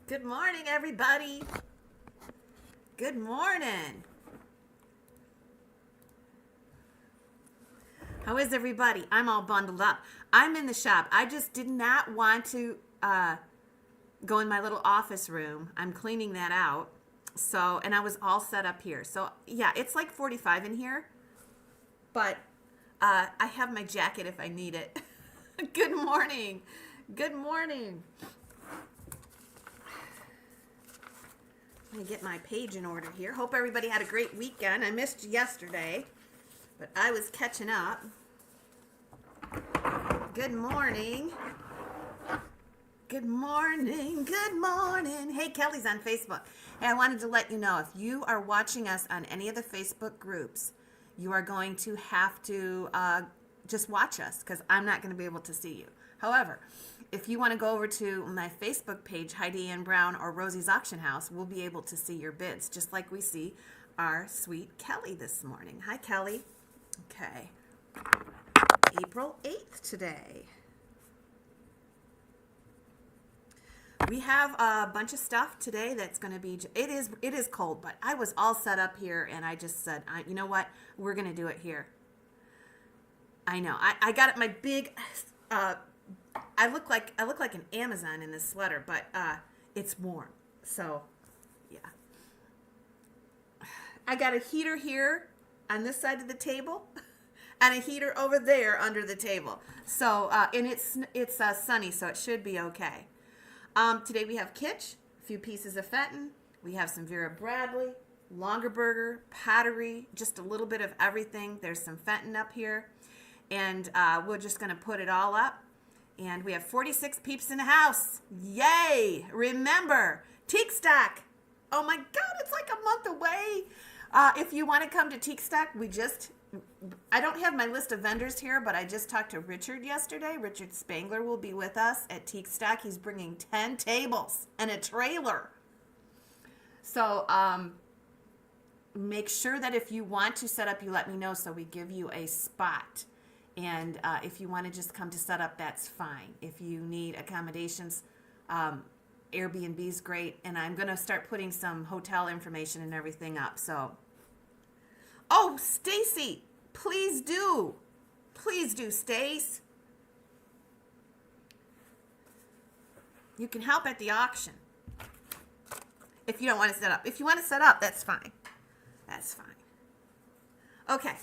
Good morning, everybody. Good morning. How is everybody? I'm all bundled up. I'm in the shop. I just did not want to go in my little office room. I'm cleaning that out. So, and I was all set up here. So, yeah, it's like 45 in here. But I have my jacket if I need it. Good morning. Good morning. Let me get my page in order here. Hope everybody had a great weekend. I missed yesterday, but I was catching up. Good morning. Good morning. Good morning. Hey, Kelly's on Facebook. Hey, I wanted to let you know, if you are watching us on any of the Facebook groups, you are going to have to just watch us because I'm not going to be able to see you. However, if you want to go over to my Facebook page, Heidi Ann Brown or Rosie's Auction House, we'll be able to see your bids, just like we see our sweet Kelly this morning. Hi, Kelly. Okay. April 8th today. We have a bunch of stuff today that's going to be, it is cold, but I was all set up here and I just said, you know what, we're going to do it here. I know. I got my big, I look like an Amazon in this sweater, but it's warm. So, yeah. I got a heater here on this side of the table and a heater over there under the table. So, and it's sunny, so it should be okay. Today we have Kitsch, a few pieces of Fenton. We have some Vera Bradley, Longer Burger, pottery, just a little bit of everything. There's some Fenton up here. And we're just going to put it all up. And we have 46 peeps in the house. Yay! Remember, Teak Stock. Oh my God, it's like a month away. If you want to come to Teak Stock, I don't have my list of vendors here, but I just talked to Richard yesterday. Richard Spangler will be with us at Teak Stock. He's bringing 10 tables and a trailer. So make sure that if you want to set up, you let me know so we give you a spot. And if you want to just come to set up, that's fine. If you need accommodations, Airbnb's great. And I'm going to start putting some hotel information and everything up. So, oh, Stacy, please do. Please do, Stace. You can help at the auction if you don't want to set up. If you want to set up, that's fine. That's fine. Okay.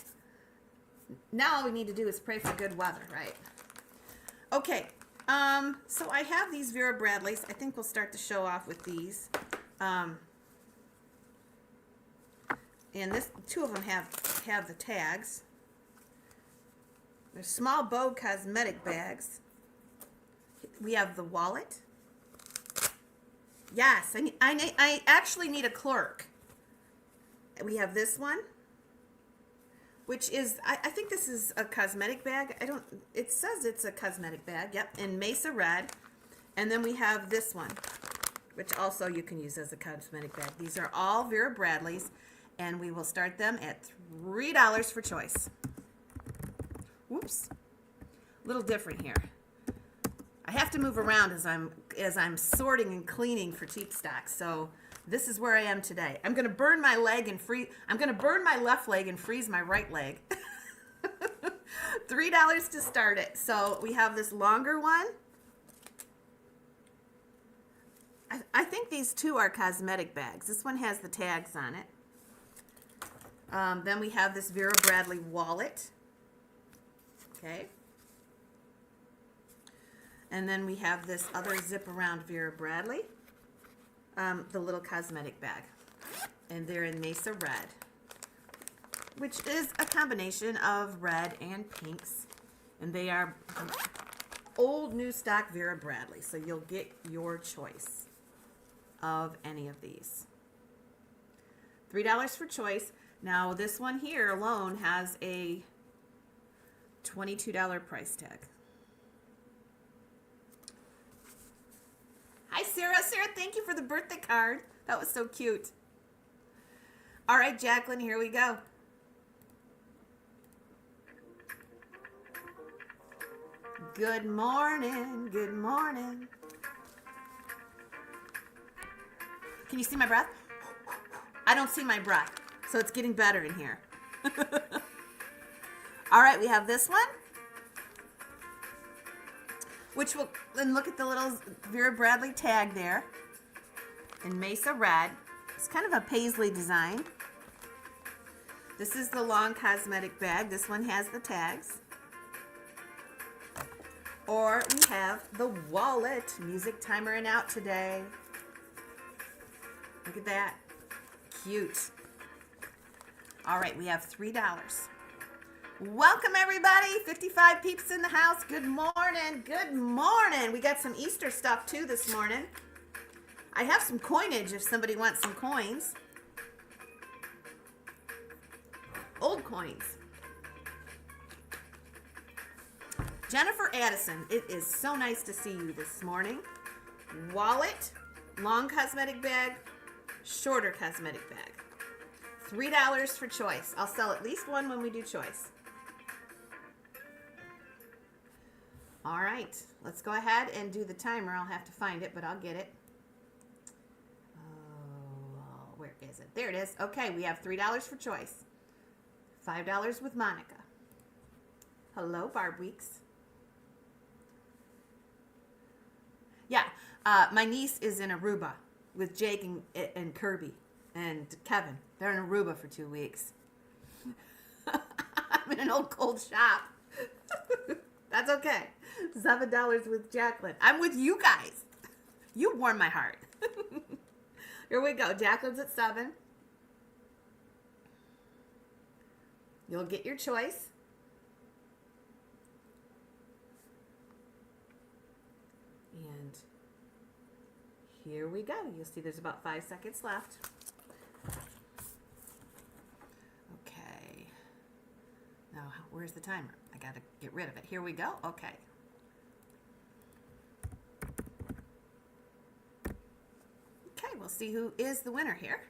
Now all we need to do is pray for good weather, right? Okay, so I have these Vera Bradleys. I think we'll start the show off with these. And two of them have the tags. They're small bow cosmetic bags. We have the wallet. Yes, I actually need a clerk. We have this one, which is, I think this is a cosmetic bag. It says it's a cosmetic bag. Yep, in Mesa Red. And then we have this one, which also you can use as a cosmetic bag. These are all Vera Bradleys, and we will start them at $3 for choice. Whoops. A little different here. I have to move around as I'm sorting and cleaning for Teak Stock, so this is where I am today. I'm going to burn my leg and I'm going to burn my left leg and freeze my right leg. $3 to start it. So we have this longer one. I think these two are cosmetic bags. This one has the tags on it. Then we have this Vera Bradley wallet. Okay. And then we have this other zip around Vera Bradley. The little cosmetic bag. And they're in Mesa Red, which is a combination of red and pinks. And they are old new stock Vera Bradley. So you'll get your choice of any of these. $3 for choice. Now this one here alone has a $22 price tag. Hi, Sarah. Sarah, thank you for the birthday card. That was so cute. All right, Jacqueline, here we go. Good morning. Good morning. Can you see my breath? I don't see my breath, so it's getting better in here. All right, we have this one, which will, and look at the little Vera Bradley tag there in Mesa Red. It's kind of a paisley design. This is the long cosmetic bag. This one has the tags. Or we have the wallet. Music timer and out today. Look at that. Cute. All right, we have $3. Welcome, everybody. 55 peeps in the house. Good morning. Good morning. We got some Easter stuff, too, this morning. I have some coinage if somebody wants some coins. Old coins. Jennifer Addison, it is so nice to see you this morning. Wallet, long cosmetic bag, shorter cosmetic bag. $3 for choice. I'll sell at least one when we do choice. All right, let's go ahead and do the timer. I'll have to find it, but I'll get it. Oh, where is it? There it is. Okay, we have $3 for choice. $5 with Monica. Hello, Barb Weeks. Yeah, my niece is in Aruba with Jake and Kirby and Kevin. They're in Aruba for 2 weeks. I'm in an old cold shop. That's okay. $7 with Jacqueline. I'm with you guys. You warm my heart. Here we go. Jacqueline's at 7. You'll get your choice. And here we go. You'll see there's about 5 seconds left. Okay. Now, where's the timer? I got to get rid of it. Here we go. Okay. Okay, we'll see who is the winner here.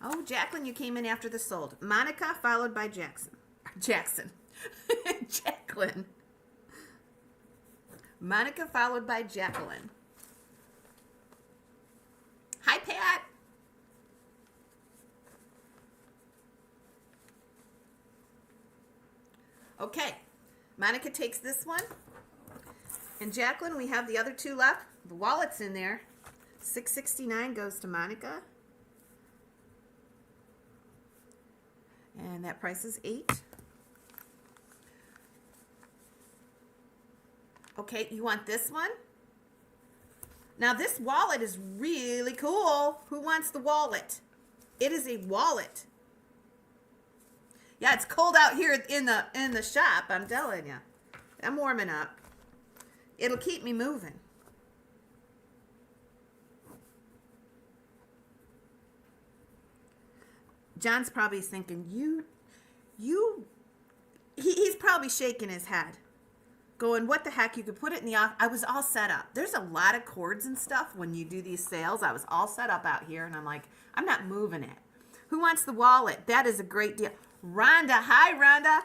Oh, Jacqueline, you came in after the sold. Monica followed by Jackson. Jacqueline. Monica followed by Jacqueline. Hi, Pat. Okay. Monica takes this one. And Jacqueline, we have the other 2 left. The wallet's in there. $6.69 goes to Monica. And that price is $8. Okay, you want this one? Now this wallet is really cool. Who wants the wallet? It is a wallet. Yeah, it's cold out here in the shop, I'm telling you. I'm warming up. It'll keep me moving. John's probably thinking, he's probably shaking his head, going, what the heck, you could put it in the office. I was all set up. There's a lot of cords and stuff when you do these sales. I was all set up out here, and I'm like, I'm not moving it. Who wants the wallet? That is a great deal. Rhonda, hi, Rhonda.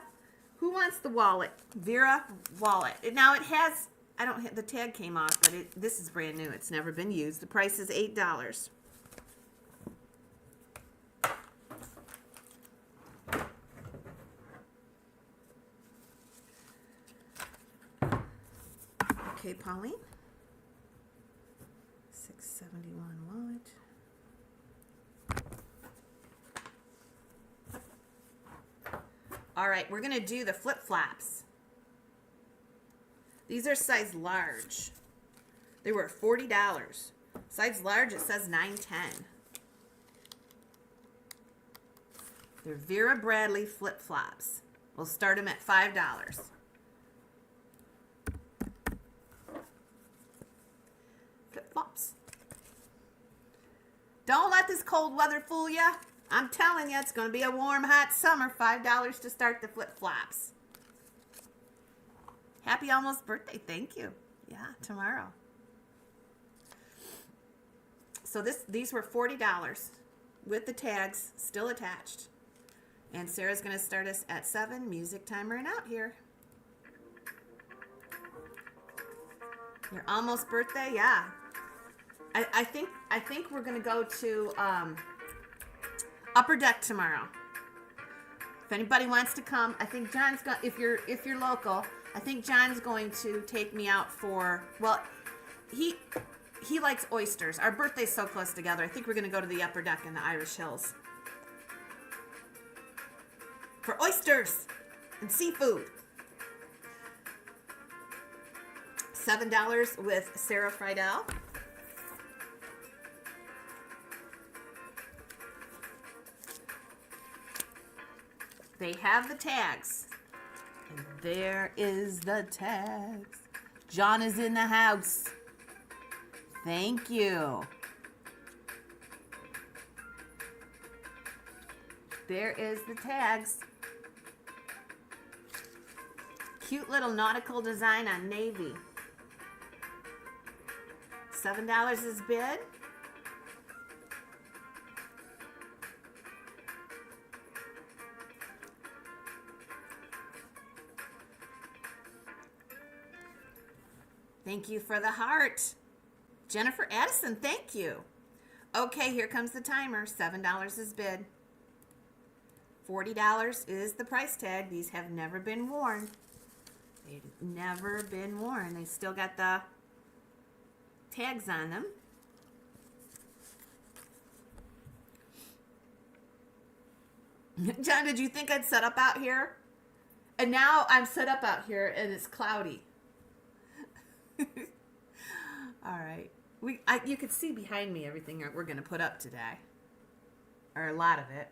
Who wants the wallet? Vera, wallet. Now, it has, the tag came off, but this is brand new. It's never been used. The price is $8. Okay, Pauline. $6.71 wallet. All right, we're going to do the flip-flops. These are size large. They were $40. Size large, it says $9.10. They're Vera Bradley flip-flops. We'll start them at $5. Flip-flops. Don't let this cold weather fool you. I'm telling you, it's going to be a warm, hot summer. $5 to start the flip-flops. Happy almost birthday. Thank you. Yeah, tomorrow. So these were $40 with the tags still attached. And Sarah's going to start us at 7. Music timer and out here. Your almost birthday? Yeah. I think we're gonna go to Upper Deck tomorrow. If anybody wants to come, I think John's going. If you're local, I think John's going to take me out for. Well, he likes oysters. Our birthday's so close together. I think we're gonna go to the Upper Deck in the Irish Hills for oysters and seafood. $7 with Sarah Friedel. They have the tags. And there is the tags. John is in the house. Thank you. There is the tags. Cute little nautical design on navy. $7 is bid. Thank you for the heart. Jennifer Addison, thank you. Okay, here comes the timer. $7 is bid. $40 is the price tag. These have never been worn. They've never been worn. They still got the tags on them. John, did you think I'd set up out here? And now I'm set up out here and it's cloudy. All right. You could see behind me everything we're going to put up today. Or a lot of it.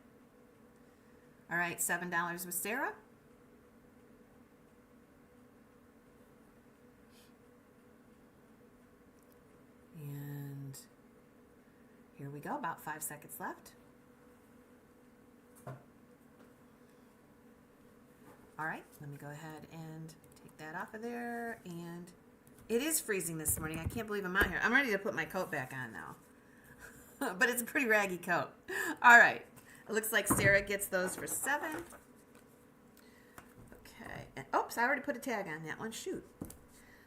All right, $7 with Sarah. And here we go, about 5 seconds left. All right, let me go ahead and take that off of there. And it is freezing this morning. I can't believe I'm out here. I'm ready to put my coat back on now. But it's a pretty raggy coat. All right, it looks like Sarah gets those for $7. Okay, and oops, I already put a tag on that one. Shoot.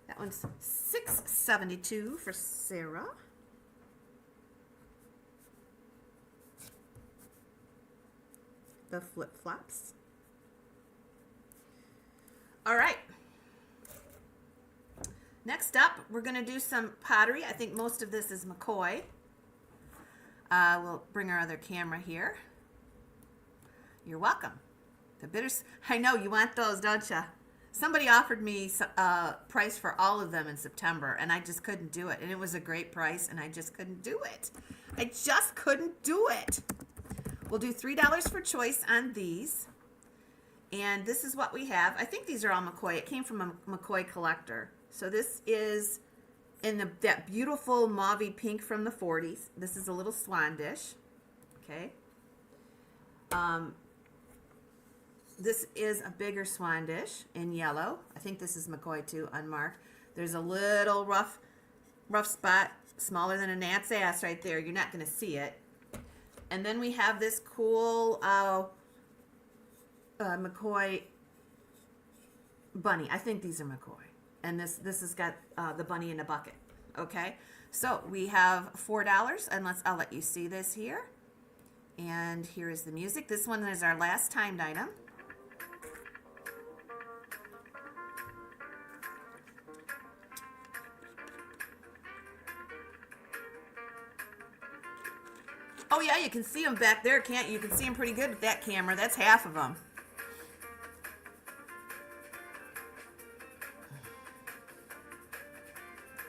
That one's $6.72 for Sarah. The flip-flops. All right. Next up, we're going to do some pottery. I think most of this is McCoy. We'll bring our other camera here. You're welcome. The bitters. I know, you want those, don't you? Somebody offered me a price for all of them in September, and I just couldn't do it. And it was a great price, and I just couldn't do it. I just couldn't do it. We'll do $3 for choice on these. And this is what we have. I think these are all McCoy. It came from a McCoy collector. So this is in that beautiful mauve pink from the 40s. This is a little swan dish. Okay. This is a bigger swan dish in yellow. I think this is McCoy too, unmarked. There's a little rough spot, smaller than a gnat's ass right there. You're not going to see it. And then we have this cool McCoy bunny. I think these are McCoy. And this has got the bunny in a bucket. Okay, so we have $4, and I'll let you see this here. And here is the music. This one is our last timed item. Oh yeah, you can see them back there, can't you? You can see them pretty good with that camera. That's half of them.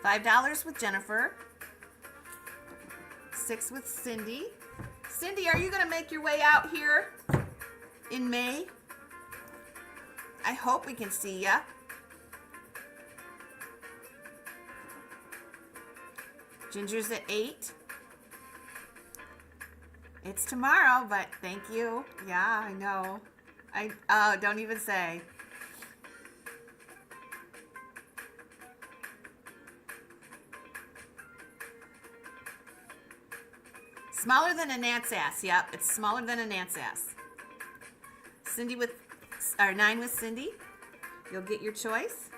$5 with Jennifer. $6 with Cindy. Cindy, are you going to make your way out here in May? I hope we can see ya. Ginger's at $8. It's tomorrow, but thank you. Yeah, I know. Oh, don't even say. Smaller than a gnat's ass. Yep, it's smaller than a gnat's ass. Cindy with, or 9 with Cindy. You'll get your choice.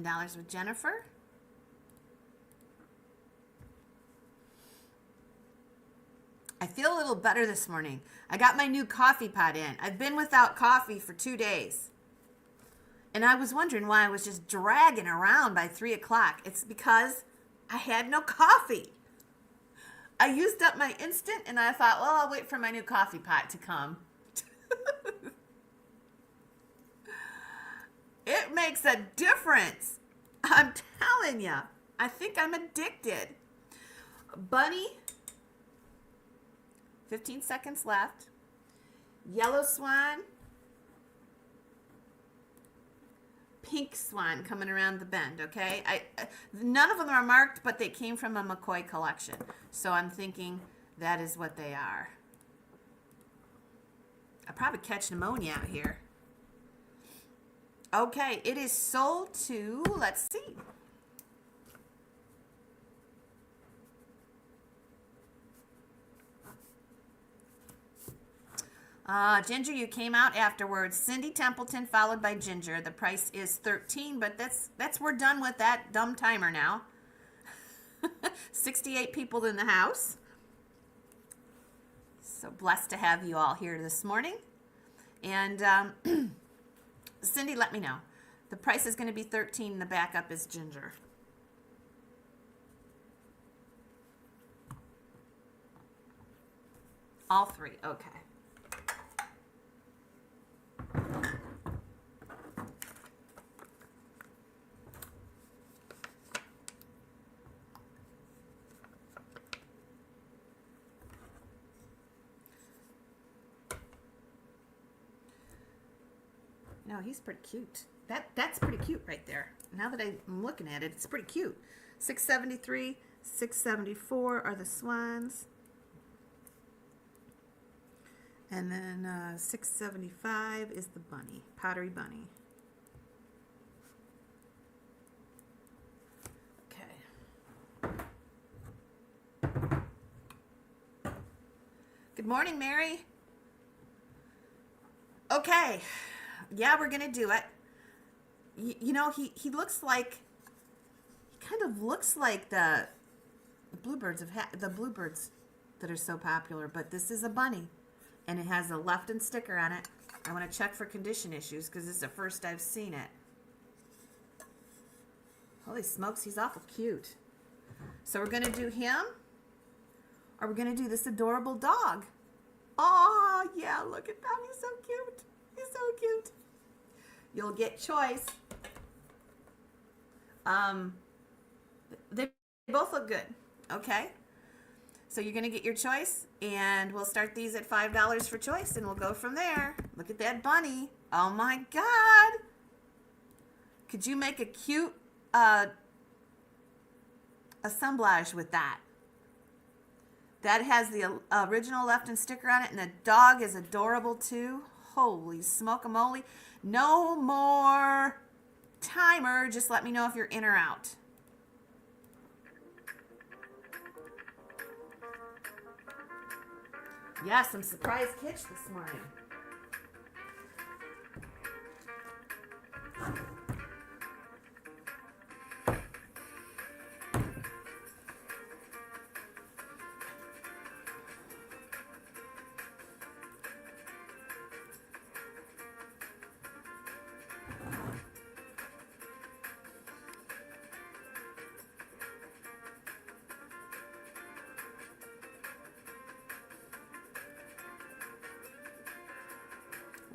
$10 with Jennifer. I feel a little better this morning. I got my new coffee pot in. I've been without coffee for 2 days. And I was wondering why I was just dragging around by 3 o'clock. It's because I had no coffee. I used up my instant and I thought, well, I'll wait for my new coffee pot to come. It makes a difference. I'm telling you. I think I'm addicted. Bunny. 15 seconds left. Yellow swan. Pink swan coming around the bend, okay? None of them are marked, but they came from a McCoy collection. So I'm thinking that is what they are. I'll probably catch pneumonia out here. Okay, it is sold to, let's see. Ginger, you came out afterwards. Cindy Templeton followed by Ginger. The price is $13, but that's we're done with that dumb timer now. 68 people in the house. So blessed to have you all here this morning. And Cindy, let me know. The price is going to be $13. The backup is Ginger. All three. Okay. No, he's pretty cute. That's pretty cute right there. Now that I'm looking at it, it's pretty cute. 673, 674 are the swans. And then 675 is the bunny, pottery bunny. Okay. Good morning, Mary. Okay. Yeah, we're gonna do it. You know, he looks like, he kind of looks like the bluebirds that are so popular, but this is a bunny, and it has a Lefton sticker on it. I want to check for condition issues because this is the first I've seen it. Holy smokes, he's awful cute. So we're gonna do him, or we're gonna do this adorable dog. Oh yeah, look at that, he's so cute. He's so cute. You'll get choice. They both look good. Okay. So you're gonna get your choice, and we'll start these at $5 for choice, and we'll go from there. Look at that bunny. Oh my God. Could you make a cute assemblage with that? That has the original Lefton sticker on it, and the dog is adorable too. Holy smoke-a-moly. No more timer. Just let me know if you're in or out. Yes, some surprise kitsch this morning.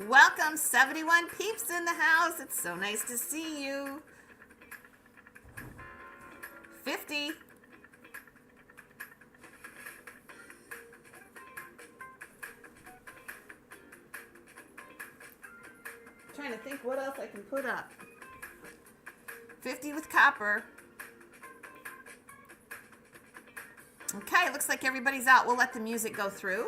Welcome, 71 peeps in the house. It's so nice to see you. 50. Trying to think what else I can put up. 50 with copper. Okay, it looks like everybody's out. We'll let the music go through.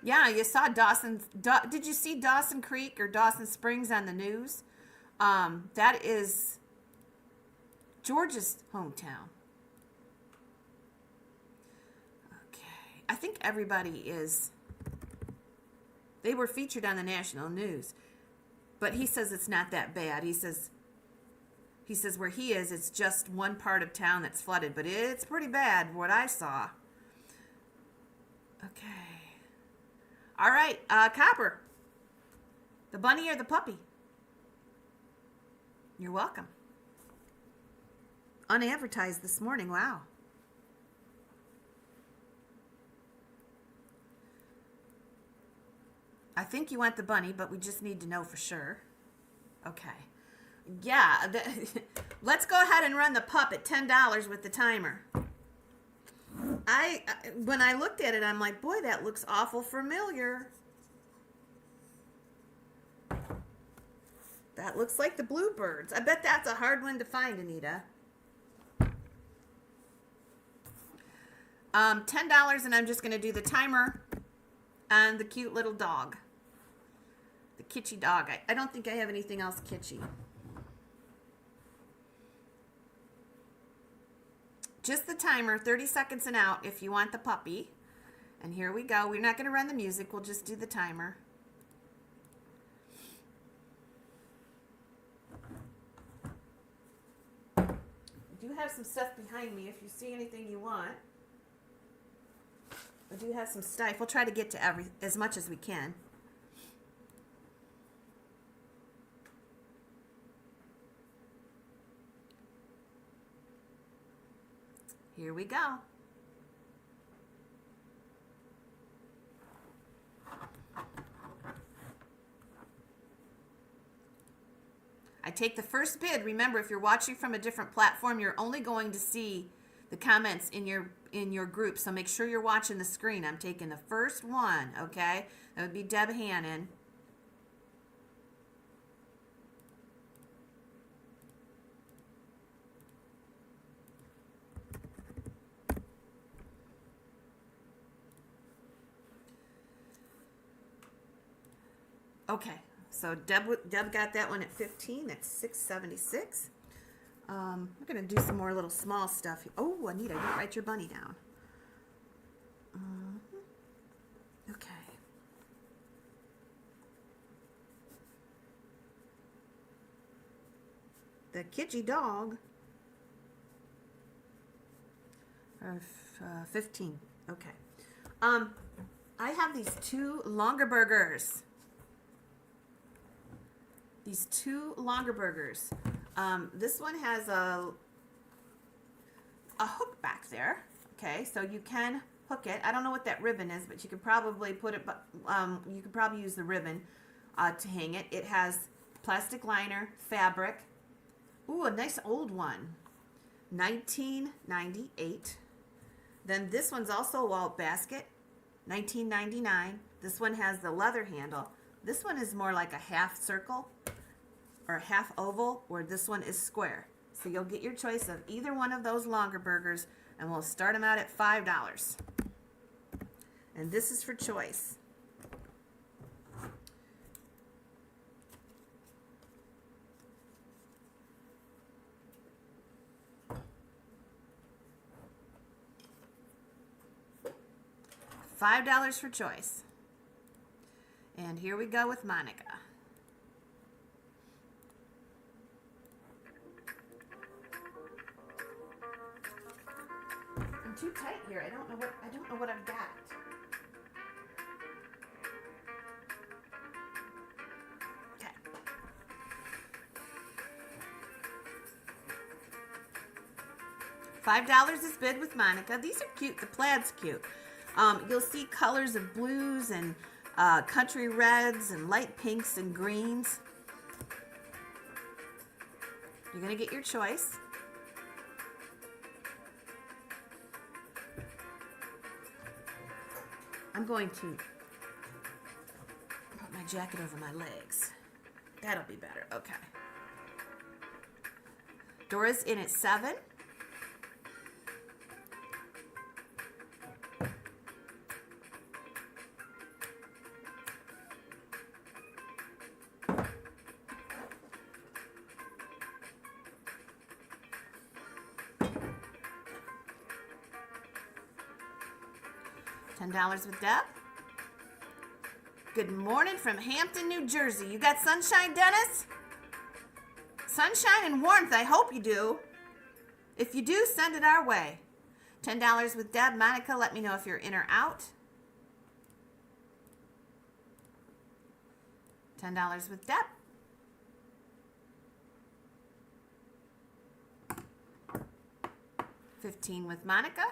Yeah, you saw did you see Dawson Creek or Dawson Springs on the news? That is George's hometown. I think everybody is. They were featured on the national news, but he says it's not that bad. He says where he is, it's just one part of town that's flooded, but it's pretty bad what I saw. Okay. All right, Copper. The bunny or the puppy? You're welcome. Unadvertised this morning. Wow. I think you want the bunny, but we just need to know for sure. Okay. Yeah, let's go ahead and run the pup at $10 with the timer. When I looked at it, I'm like, boy, that looks awful familiar. That looks like the Bluebirds. I bet that's a hard one to find, Anita. $10, and I'm just going to do the timer on the cute little dog. The kitschy dog. I don't think I have anything else kitschy. Just the timer, 30 seconds and out if you want the puppy. And here we go. We're not going to run the music. We'll just do the timer. I do have some stuff behind me if you see anything you want. I do have some stuff. We'll try to get to as much as we can. Here we go. I take the first bid. Remember, if you're watching from a different platform, you're only going to see the comments in your group. So make sure you're watching the screen. I'm taking the first one, okay? That would be Deb Hannon. Okay, so Deb got that one at 15. That's $6.76. We're gonna do some more little small stuff. Oh, Anita, you didn't write your bunny down. Okay. The kitschy dog. 15. Okay. I have these two longer burgers. These two longer burgers. This one has a hook back there. Okay, so you can hook it. I don't know what that ribbon is, but you could probably put it. You could probably use the ribbon to hang it. It has plastic liner, fabric. Ooh, a nice old one. 1998. Then this one's also a wall basket. 1999. This one has the leather handle. This one is more like a half circle or half oval, where this one is square. So you'll get your choice of either one of those longer burgers, and we'll start them out at $5. And this is for choice. $5 for choice. And here we go with Monica. I'm too tight here. I don't know what I've got. Okay. $5 is bid with Monica. These are cute. The plaid's cute. You'll see colors of blues and country reds and light pinks and greens. You're going to get your choice. I'm going to put my jacket over my legs. That'll be better. Okay. Dora's in at 7. $10 with Deb. Good morning from Hampton, New Jersey. You got sunshine, Dennis? Sunshine and warmth, I hope you do. If you do, send it our way. $10 with Deb. Monica, let me know if you're in or out. $10 with Deb. $15 with Monica.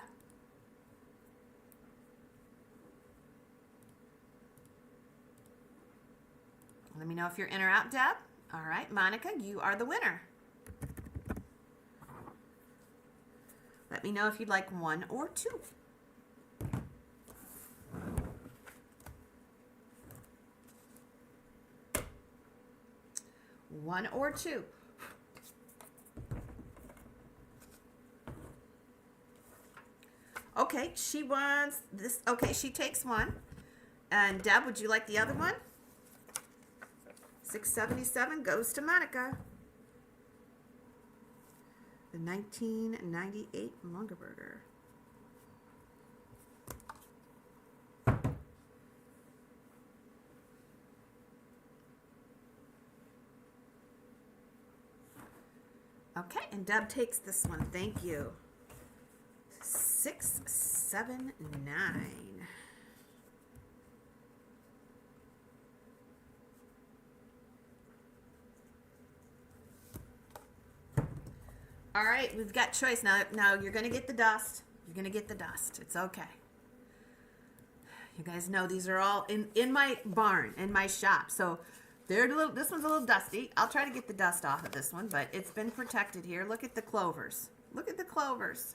Let me know if you're in or out, Deb. All right, Monica, you are the winner. Let me know if you'd like 1 or 2. One or 2. Okay, she wants this. Okay, she takes one. And Deb, would you like the other one? $6.77 goes to Monica. The 1998 Lungerburger. Okay, and Deb takes this one. Thank you. $6.79. All right, we've got choice now. Now you're going to get the dust. You're going to get the dust. It's okay. You guys know these are all in my barn, in my shop. So they're this one's a little dusty. I'll try to get the dust off of this one, but it's been protected here. Look at the clovers. Look at the clovers.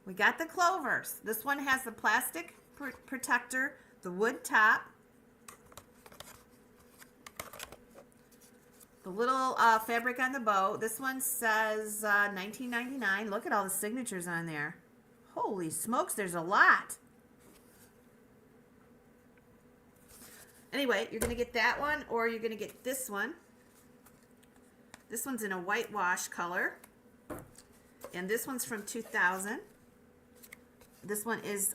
We got the clovers. This one has the plastic protector, the wood top, the little fabric on the bow. This one says $19.99. Look at all the signatures on there. Holy smokes, there's a lot. Anyway, you're going to get that one, or you're going to get this one. This one's in a whitewash color. And this one's from 2000. This one is,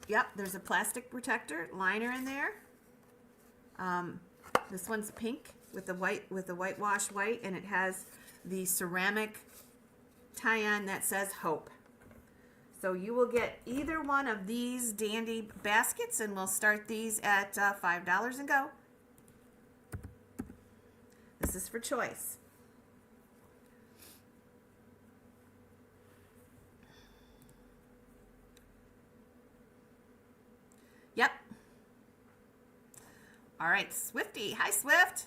yep, there's a plastic protector liner in there. This one's pink with the whitewash white, and it has the ceramic tie-on that says Hope. So you will get either one of these dandy baskets, and we'll start these at $5 and go. This is for choice. Yep. All right, Swifty. Hi, Swift.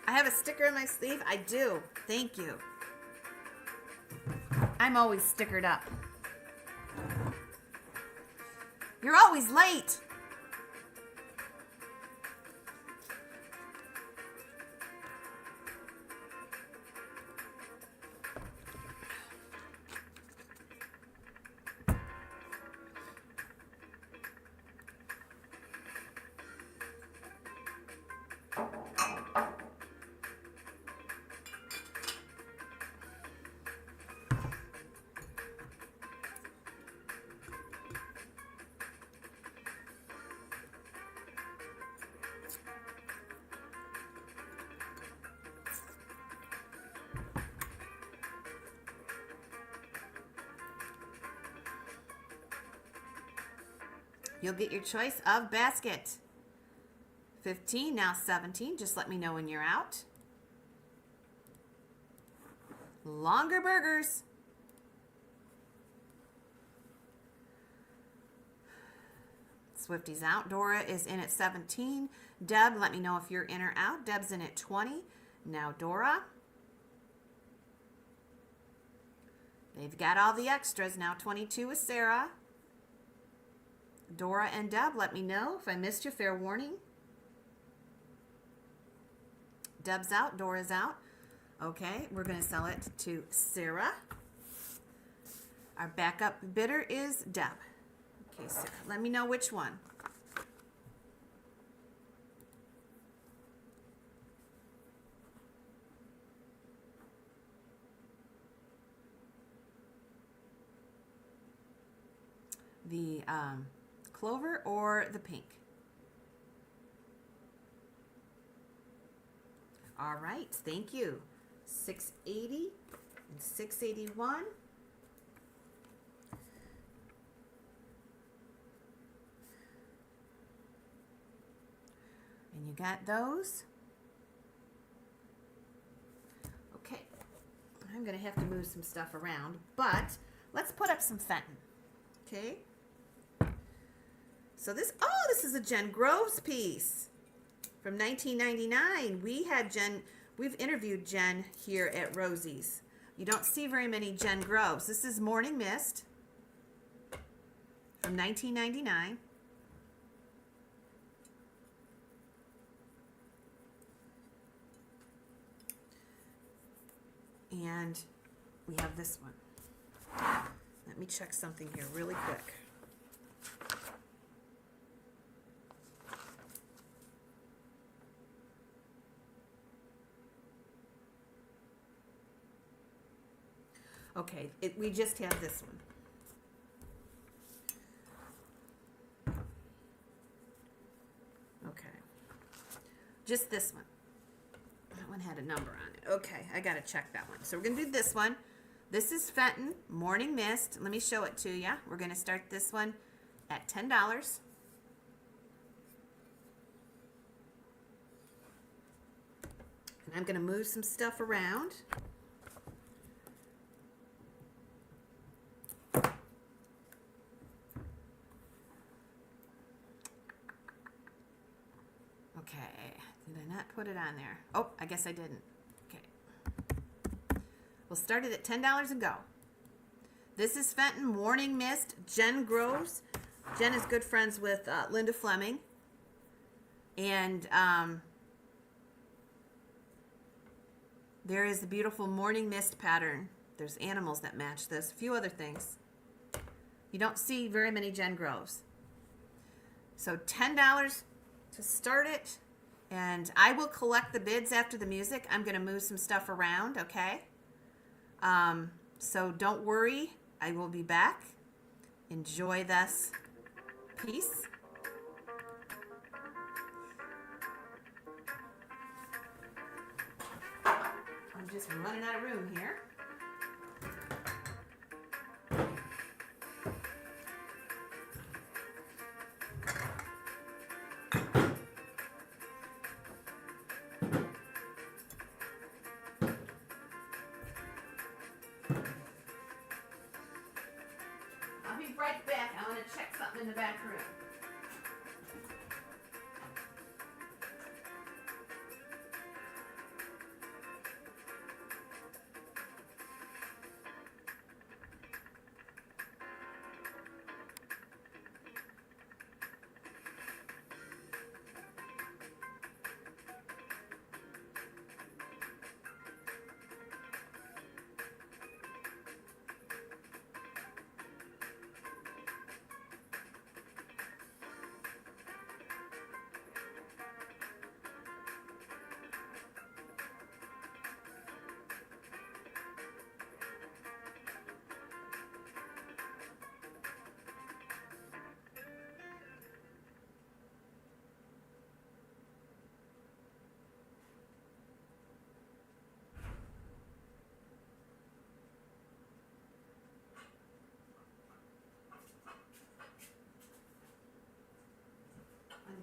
I have a sticker in my sleeve. I do. Thank you. I'm always stickered up. You're always late. You'll get your choice of basket. 15, now 17. Just let me know when you're out. Longer burgers. Swifty's out. Dora is in at 17. Deb, let me know if you're in or out. Deb's in at 20. Now Dora. They've got all the extras. Now 22 is Sarah. Dora and Deb, let me know if I missed you. Fair warning. Deb's out. Dora's out. Okay, we're going to sell it to Sarah. Our backup bidder is Deb. Okay, Sarah, let me know which one. The clover or the pink? All right, thank you. 680 and 681. And you got those? Okay, I'm going to have to move some stuff around, but let's put up some Fenton. Okay. So this is a Jen Groves piece from 1999. We've interviewed Jen here at Rosie's. You don't see very many Jen Groves. This is Morning Mist from 1999. And we have this one. Let me check something here really quick. Okay, we just have this one. Okay. Just this one. That one had a number on it. Okay, I got to check that one. So we're going to do this one. This is Fenton Morning Mist. Let me show it to you. We're going to start this one at $10. And I'm going to move some stuff around. Okay, did I not put it on there? Oh, I guess I didn't. Okay. We'll start it at $10 and go. This is Fenton Morning Mist, Jen Groves. Jen is good friends with Linda Fleming. And there is the beautiful Morning Mist pattern. There's animals that match this. A few other things. You don't see very many Jen Groves. So $10 to start it. And I will collect the bids after the music. I'm going to move some stuff around, okay? So don't worry. I will be back. Enjoy this piece. I'm just running out of room here. I'll be right back. I want to check something in the back room.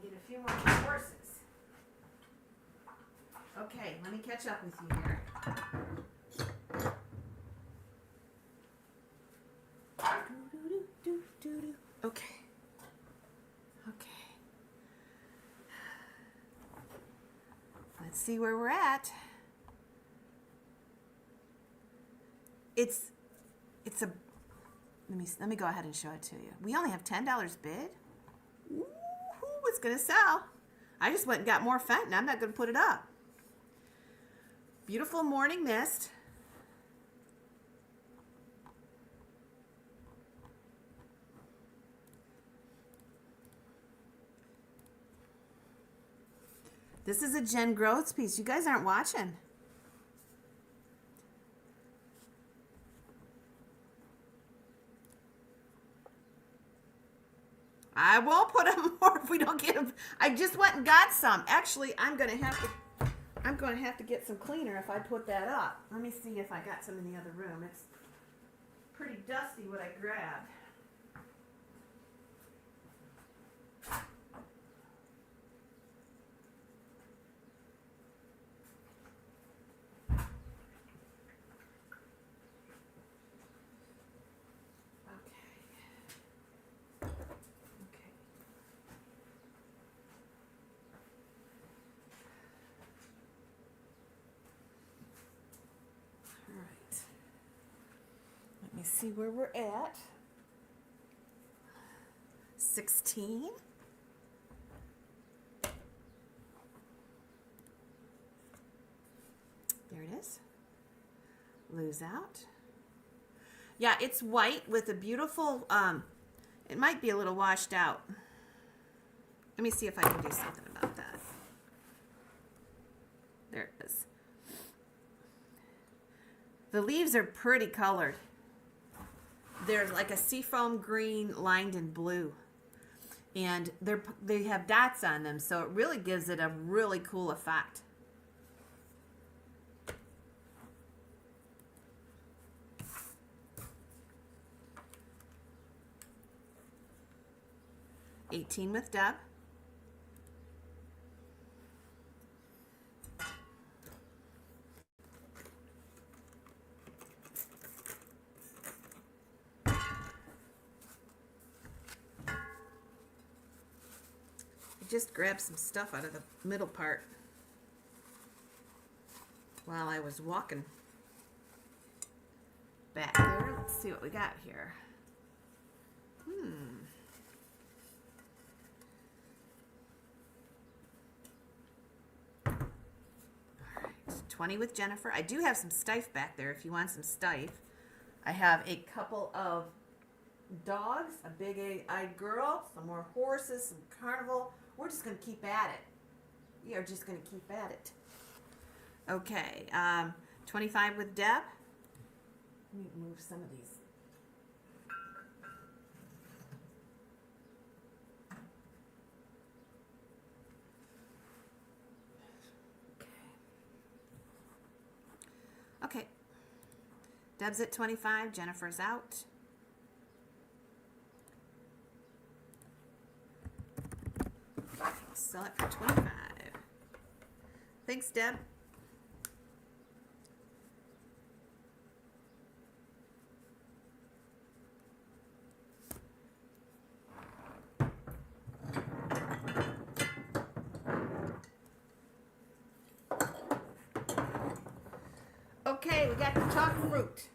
Get a few more horses. Okay, let me catch up with you here. Okay. Okay. Let's see where we're at. It's a let me go ahead and show it to you. We only have $10 bid. Ooh, it's gonna sell. I just went and got more Fenton. I'm not gonna put it up. Beautiful morning mist. This is a Jen Groves piece. You guys aren't watching. I won't put them more if we don't get them. I just went and got some. Actually, I'm going to have to get some cleaner if I put that up. Let me see if I got some in the other room. It's pretty dusty what I grabbed. See where we're at. 16. There it is. Lose out. Yeah, it's white with a beautiful, it might be a little washed out. Let me see if I can do something about that. There it is. The leaves are pretty colored. They're like a seafoam green lined in blue. And they have dots on them, so it really gives it a really cool effect. $18 with Deb. Just grab some stuff out of the middle part while I was walking back there. Let's see what we got here. All right, 20 with Jennifer. I do have some stife back there if you want some stife. I have a couple of dogs, a big-eyed girl, some more horses, some carnival. We're just going to keep at it. We are just going to keep at it. Okay, 25 with Deb. Let me move some of these. Okay. Deb's at 25, Jennifer's out. Sell it for 25. Thanks, Deb. Okay, we got the chalk fruit.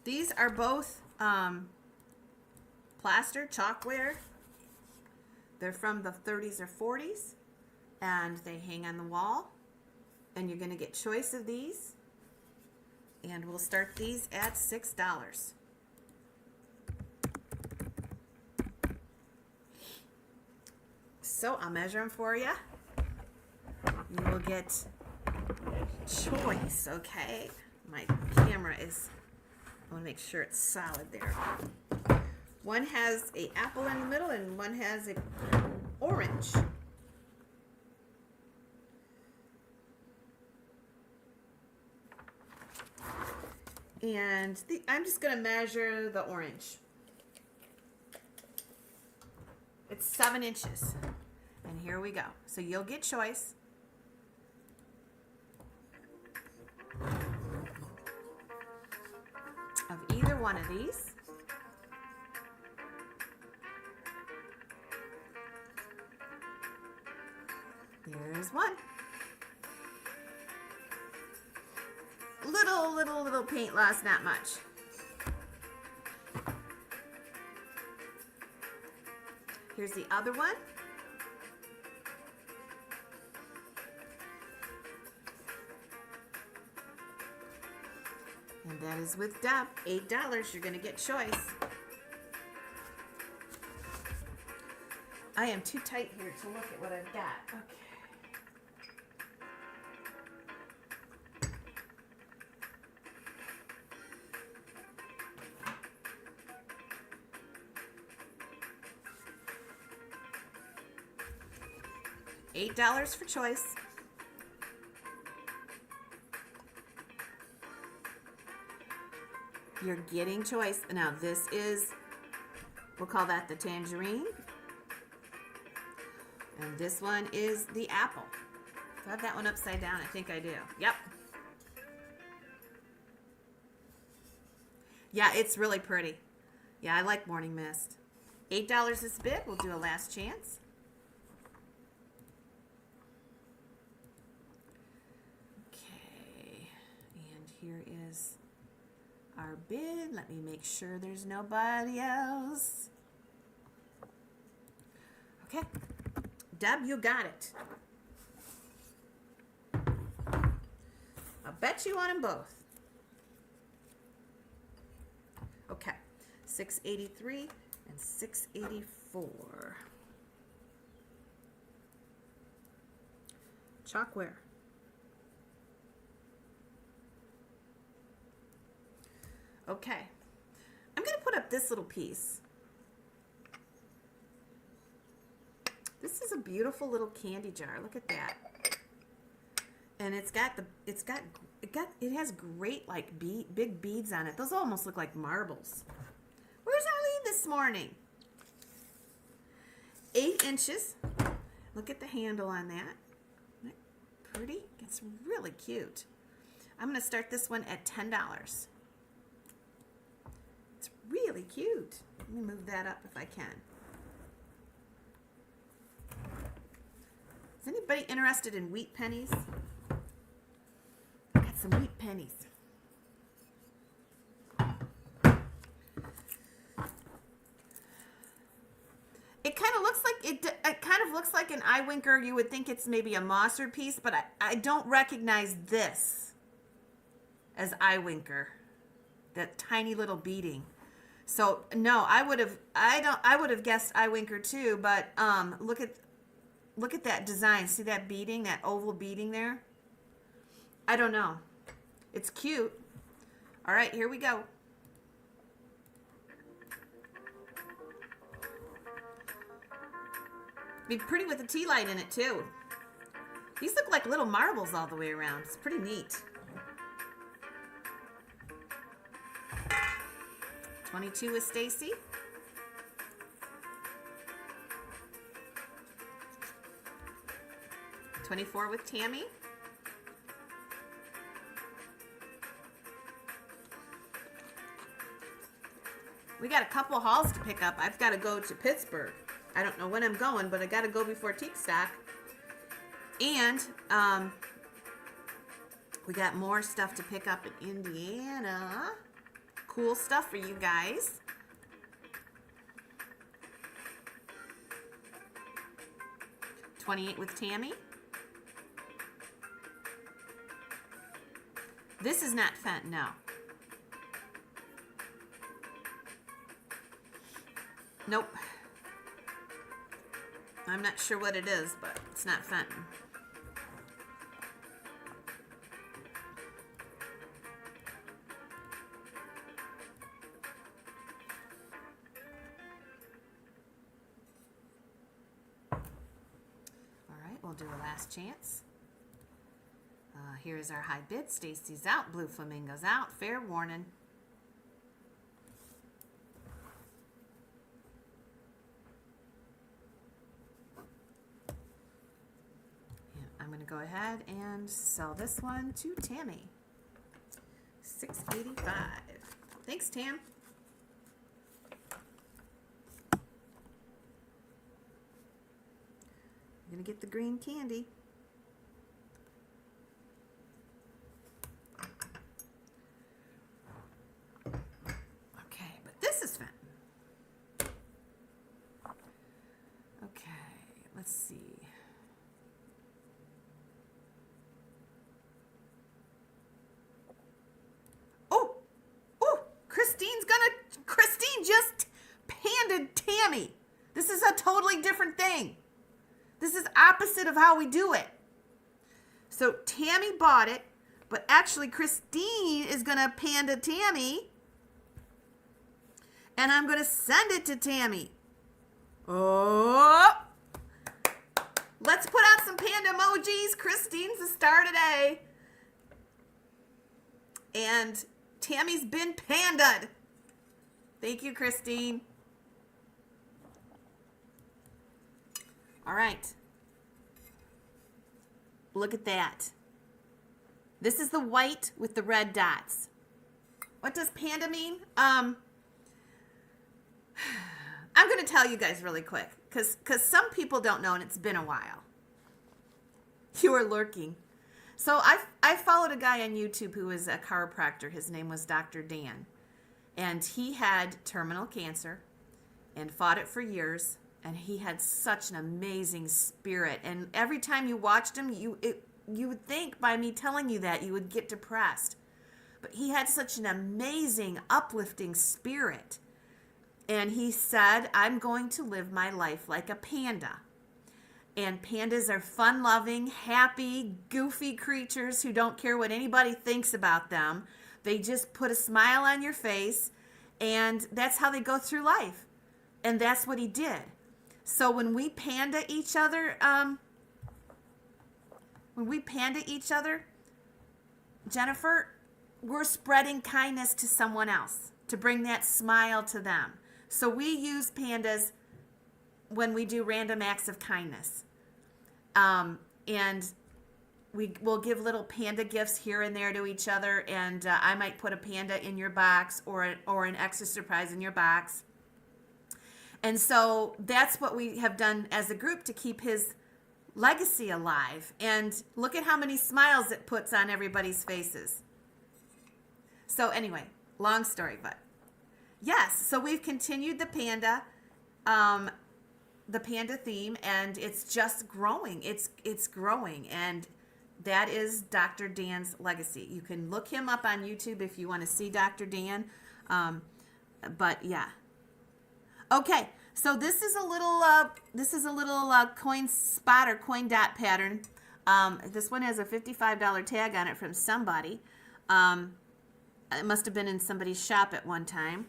These are both plaster chalkware. They're from the 30s or 40s, and they hang on the wall. And you're going to get choice of these. And we'll start these at $6. So I'll measure them for you. You will get choice, okay? My camera is, I want to make sure it's solid there. One has an apple in the middle and one has an orange. And I'm just going to measure the orange. It's 7 inches. And here we go. So you'll get choice. Of either one of these. There's one. Little paint loss, not much. Here's the other one. That is with Deb. $8. You're going to get choice. I am too tight here to look at what I've got. Okay. $8 for choice. You're getting choice. Now this is, we'll call that the tangerine. And this one is the apple. Do I have that one upside down? I think I do. Yep. Yeah, it's really pretty. Yeah, I like Morning Mist. $8 is bid. We'll do a last chance. Okay. And here is our bid. Let me make sure there's nobody else. Okay. Deb, you got it. I'll bet you on them both. Okay. $6.83 and $6.84. Chalkware. Okay. I'm going to put up this little piece. This is a beautiful little candy jar. Look at that. And it has great like big beads on it. Those almost look like marbles. Where's Arlene this morning? 8 inches. Look at the handle on that. Isn't that pretty? It's really cute. I'm going to start this one at $10. It's really cute. Let me move that up if I can. Is anybody interested in wheat pennies? I got some wheat pennies. It kind of looks like it kind of looks like an eye winker. You would think it's maybe a Mosser piece, but I don't recognize this as eye winker. That tiny little beading. So no, I would have guessed eye winker too, but look at that design. See that beading, that oval beading there? I don't know. It's cute. All right, here we go. Be pretty with a tea light in it too. These look like little marbles all the way around. It's pretty neat. 22 with Stacy. $24 with Tammy. We got a couple hauls to pick up. I've got to go to Pittsburgh. I don't know when I'm going, but I got to go before Teak Stock. And we got more stuff to pick up in Indiana. Cool stuff for you guys. $28 with Tammy. This is not Fenton, no. Nope. I'm not sure what it is, but it's not Fenton. All right, we'll do a last chance. Here's our high bid. Stacy's out. Blue Flamingo's out. Fair warning. I'm going to go ahead and sell this one to Tammy. $6.85. Thanks, Tam. I'm going to get the green candy. Okay, but this is fun. Okay, let's see. Christine just panded Tammy. This is a totally different thing. This is opposite of how we do it. So Tammy bought it, but actually Christine is going to panda Tammy, and I'm going to send it to Tammy. Oh! Let's put out some panda emojis. Christine's the star today. And Tammy's been pandaed. Thank you, Christine. All right. Look at that. This is the white with the red dots. What does panda mean? I'm going to tell you guys really quick because some people don't know and it's been a while. You are lurking. So I followed a guy on YouTube who was a chiropractor. His name was Dr. Dan. And he had terminal cancer and fought it for years. And he had such an amazing spirit. And every time you watched him, you would think by me telling you that you would get depressed. But he had such an amazing, uplifting spirit. And he said, I'm going to live my life like a panda. And pandas are fun-loving, happy, goofy creatures who don't care what anybody thinks about them. They just put a smile on your face, and that's how they go through life. And that's what he did. So when we panda each other, Jennifer, we're spreading kindness to someone else to bring that smile to them. So we use pandas when we do random acts of kindness. And we'll give little panda gifts here and there to each other. And I might put a panda in your box or an extra surprise in your box. And so that's what we have done as a group to keep his legacy alive. And look at how many smiles it puts on everybody's faces. So anyway, long story, but yes, so we've continued the panda theme, and it's just growing. It's growing, and that is Dr. Dan's legacy. You can look him up on YouTube if you want to see Dr. Dan. But yeah. Okay, so this is a little coin spot or coin dot pattern. This one has a $55 tag on it from somebody. It must have been in somebody's shop at one time.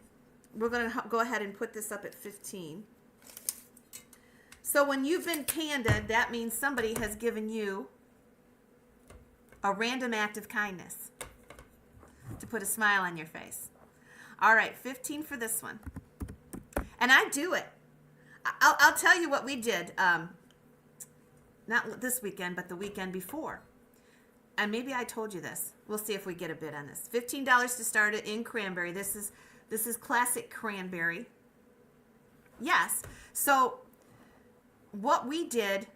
We're going to go ahead and put this up at 15. So when you've been pandaed, that means somebody has given you a random act of kindness to put a smile on your face. All right, 15 for this one. And I do it. I'll tell you what we did. Not this weekend, but the weekend before. And maybe I told you this. We'll see if we get a bid on this. $15 to start it in cranberry. This is classic cranberry. Yes. So what we did,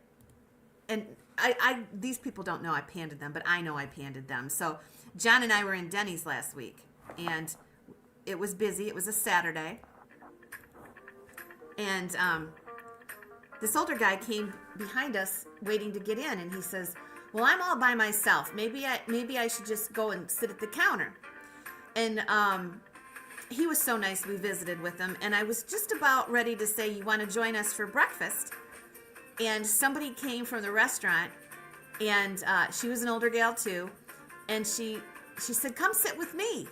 and I these people don't know I panded them, but I know I panded them. So John and I were in Denny's last week, and it was busy. It was a Saturday. And this older guy came behind us waiting to get in, and he says, well, I'm all by myself. Maybe I should just go and sit at the counter. And he was so nice. We visited with him, and I was just about ready to say, you want to join us for breakfast? And somebody came from the restaurant, and she was an older gal too, and she said, come sit with me.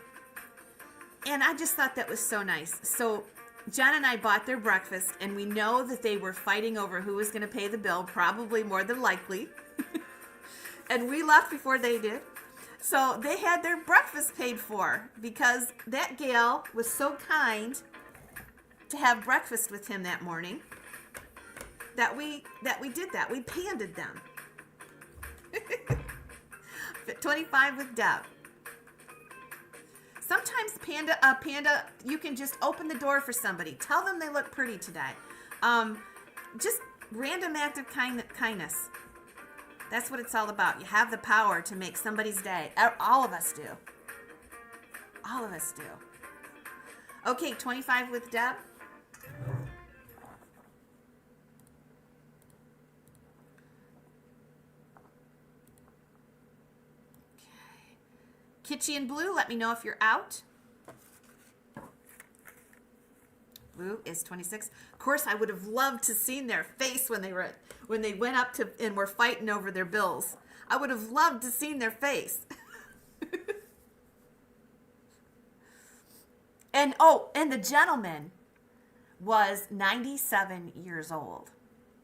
And I just thought that was so nice. So John and I bought their breakfast, and we know that they were fighting over who was going to pay the bill, probably more than likely. And we left before they did. So they had their breakfast paid for because that gal was so kind to have breakfast with him that morning that we did that. We panded them. 25 with Deb. Sometimes panda, you can just open the door for somebody. Tell them they look pretty today. Just random act of kindness. That's what it's all about. You have the power to make somebody's day. All of us do. All of us do. Okay, 25 with Deb. Okay. Kitschy and Blue, let me know if you're out. Blue is 26. Of course, I would have loved to seen their face when they went up to and were fighting over their bills. I would have loved to seen their face. And the gentleman was 97 years old.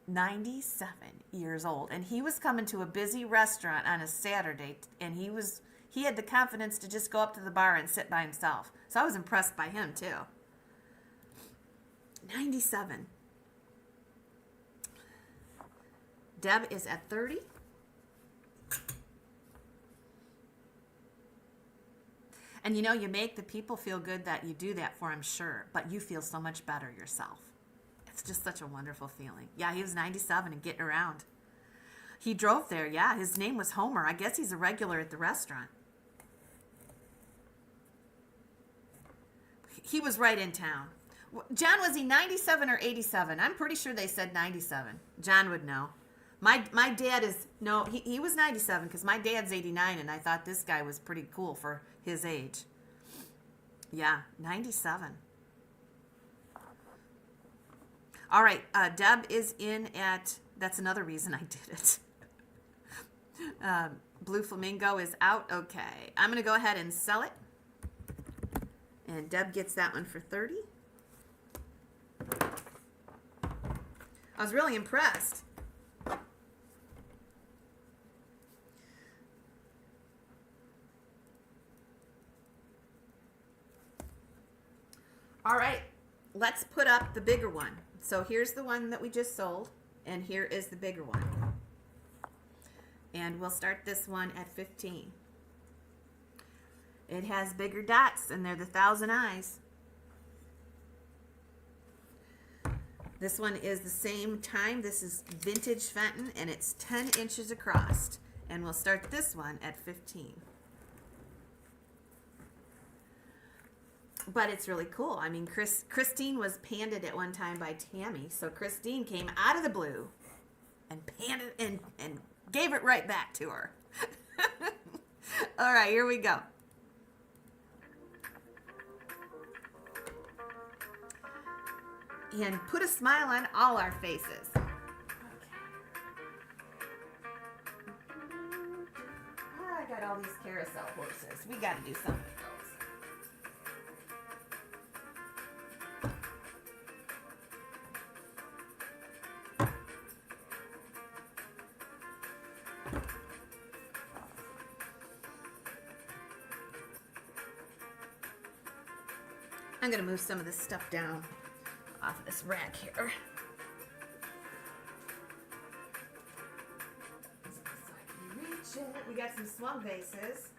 97 years old. And he was coming to a busy restaurant on a Saturday, and he had the confidence to just go up to the bar and sit by himself. So I was impressed by him too. 97. Deb is at 30. And you make the people feel good that you do that for, I'm sure, but you feel so much better yourself. It's just such a wonderful feeling. Yeah, he was 97 and getting around. He drove there, yeah. His name was Homer. I guess he's a regular at the restaurant. He was right in town. John, was he 97 or 87? I'm pretty sure they said 97. John would know. My dad is, no, he was 97 because my dad's 89, and I thought this guy was pretty cool for his age. Yeah, 97. All right, Deb is in at, that's another reason I did it. Blue Flamingo is out. Okay, I'm going to go ahead and sell it. And Deb gets that one for 30. I was really impressed. All right, let's put up the bigger one. So here's the one that we just sold, and here is the bigger one. And we'll start this one at 15. It has bigger dots, and they're the 1,000 eyes. This one is the same time. This is vintage Fenton, and it's 10 inches across. And we'll start this one at 15. But it's really cool. I mean, Christine was panded at one time by Tammy. So Christine came out of the blue and panded and gave it right back to her. All right, here we go. And put a smile on all our faces. Okay. Oh, I got all these carousel horses. We got to do something with those. I'm going to move some of this stuff down off of this rack here. So I can reach it. We got some swung vases.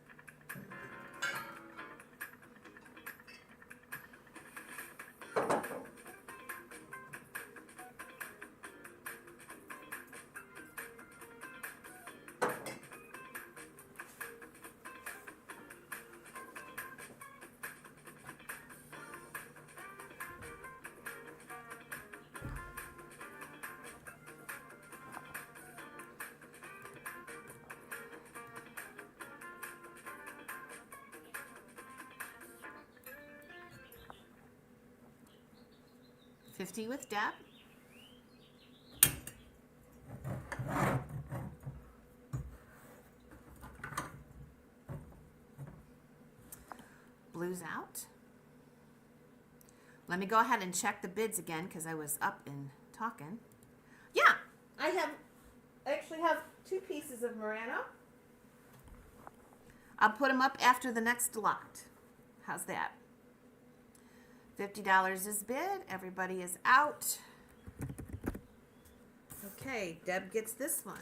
$50 with Deb. Blue's out. Let me go ahead and check the bids again because I was up and talking. Yeah, I actually have 2 pieces of Murano. I'll put them up after the next lot. How's that? $50 is bid. Everybody is out. Okay, Deb gets this one.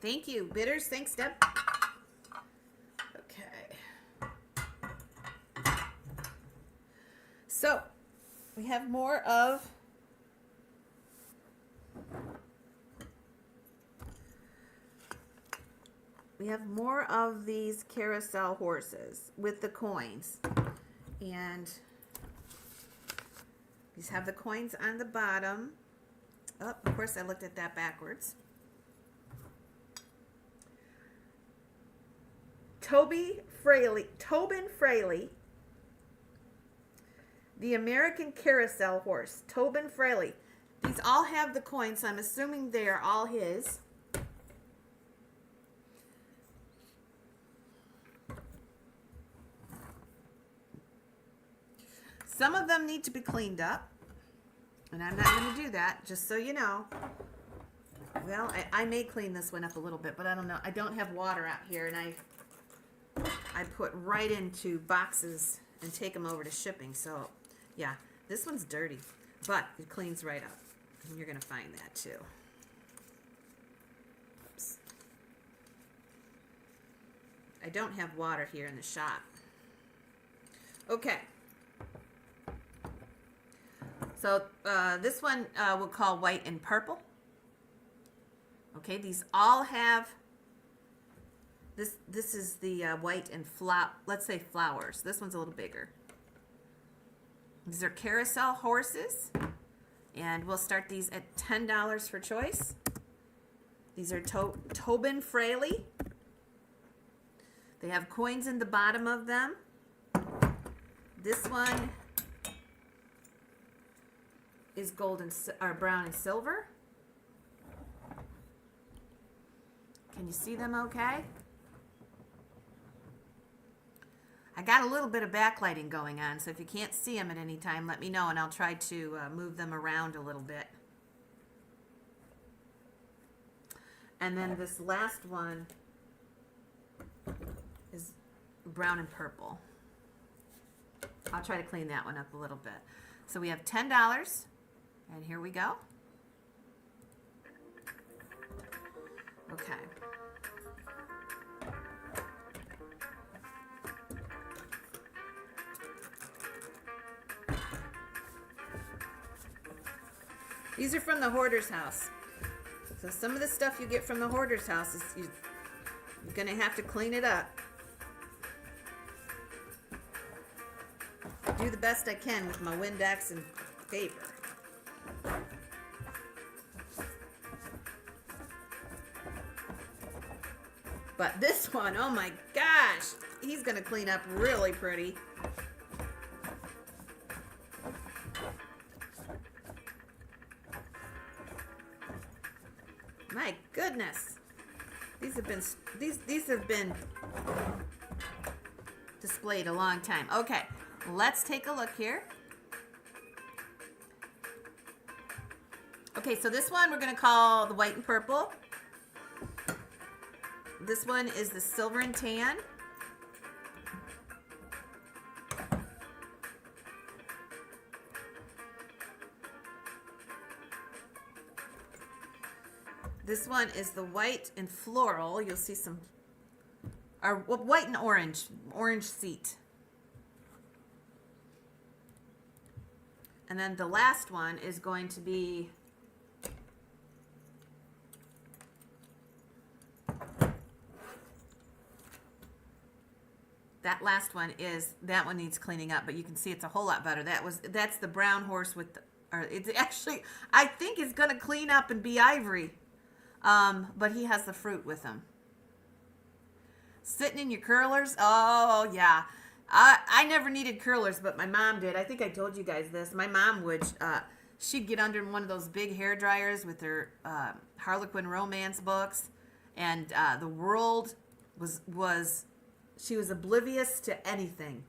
Thank you, bidders. Thanks, Deb. Okay. So, we have more of these carousel horses with the coins. And these have the coins on the bottom. Oh, of course I looked at that backwards. Tobin Fraley, the American Carousel Horse, Tobin Fraley. These all have the coins, so I'm assuming they are all his. Some of them need to be cleaned up, and I'm not going to do that, just so you know. Well, I may clean this one up a little bit, but I don't know. I don't have water out here, and I put right into boxes and take them over to shipping. So, yeah, this one's dirty, but it cleans right up. And you're going to find that, too. Oops. I don't have water here in the shop. Okay. So this one we'll call white and purple. Okay, these all have, this is the white and let's say flowers. This one's a little bigger. These are carousel horses, and we'll start these at $10 for choice. These are Tobin Fraley. They have coins in the bottom of them. This one is brown and silver. Can you see them okay? I got a little bit of backlighting going on, so if you can't see them at any time, let me know, and I'll try to move them around a little bit. And then this last one is brown and purple. I'll try to clean that one up a little bit. So we have $10, and here we go. Okay. These are from the hoarder's house. So some of the stuff you get from the hoarder's house is you're going to have to clean it up. Do the best I can with my Windex and paper. But this one, oh my gosh, he's going to clean up really pretty. My goodness. These have been displayed a long time. Okay, let's take a look here. Okay, so this one we're going to call the white and purple. This one is the silver and tan. This one is the white and floral. You'll see some, or white and orange seat. And then the last one is going to be that one needs cleaning up, but you can see it's a whole lot better. That's the brown horse with the, or it's actually, I think it's going to clean up and be ivory. But he has the fruit with him. Sitting in your curlers? Oh, yeah. I never needed curlers, but my mom did. I think I told you guys this. My mom would, she'd get under one of those big hair dryers with her Harlequin romance books, and the world she was oblivious to anything.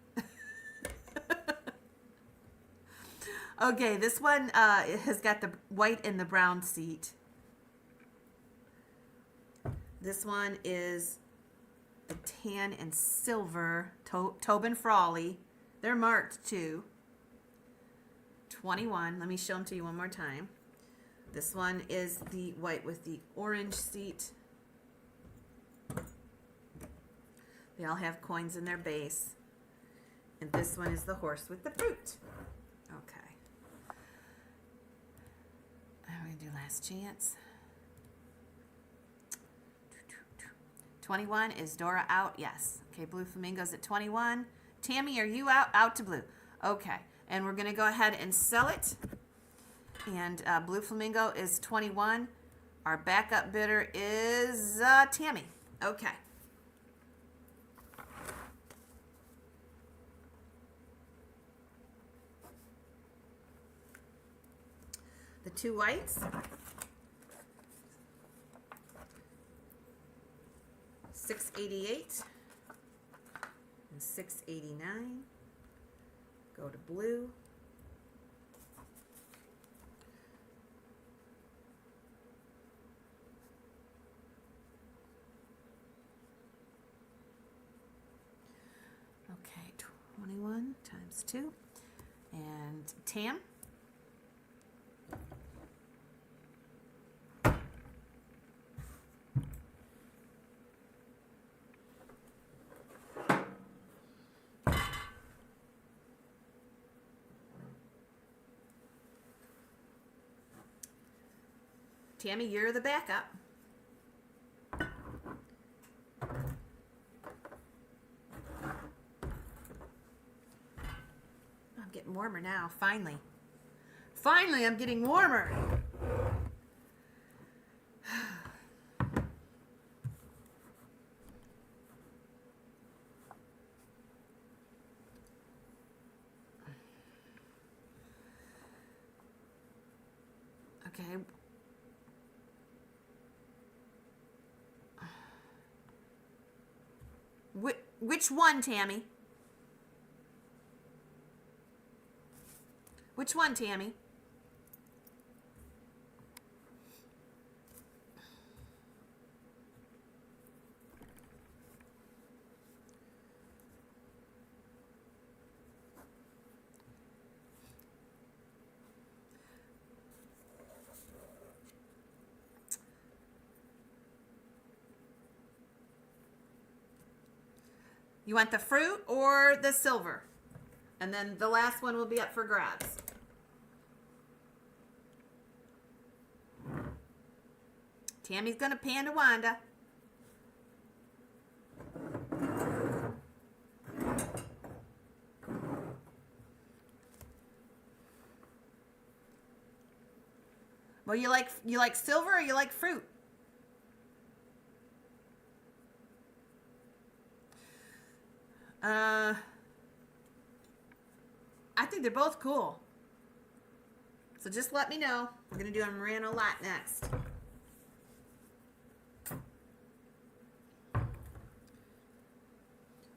Okay, this one has got the white and the brown seat. This one is the tan and silver, Tobin Fraley. They're marked too. 21. Let me show them to you one more time. This one is the white with the orange seat. They all have coins in their base. And this one is the horse with the fruit. Okay. I'm going to do last chance. 21, is Dora out? Yes. Okay, Blue Flamingo's at 21. Tammy, are you out? Out to Blue. Okay, and we're going to go ahead and sell it. And Blue Flamingo is 21. Our backup bidder is Tammy. Okay. 2 whites. 688 and 689. Go to blue. Okay, 21 times 2. And Tam. Tammy, you're the backup. I'm getting warmer now, finally. Finally, I'm getting warmer. Okay. Which one, Tammy? Which one, Tammy? You want the fruit or the silver? And then the last one will be up for grabs. Tammy's going to pan to Wanda. Well, you like silver or you like fruit? I think they're both cool. So just let me know. We're going to do a Merino lot next.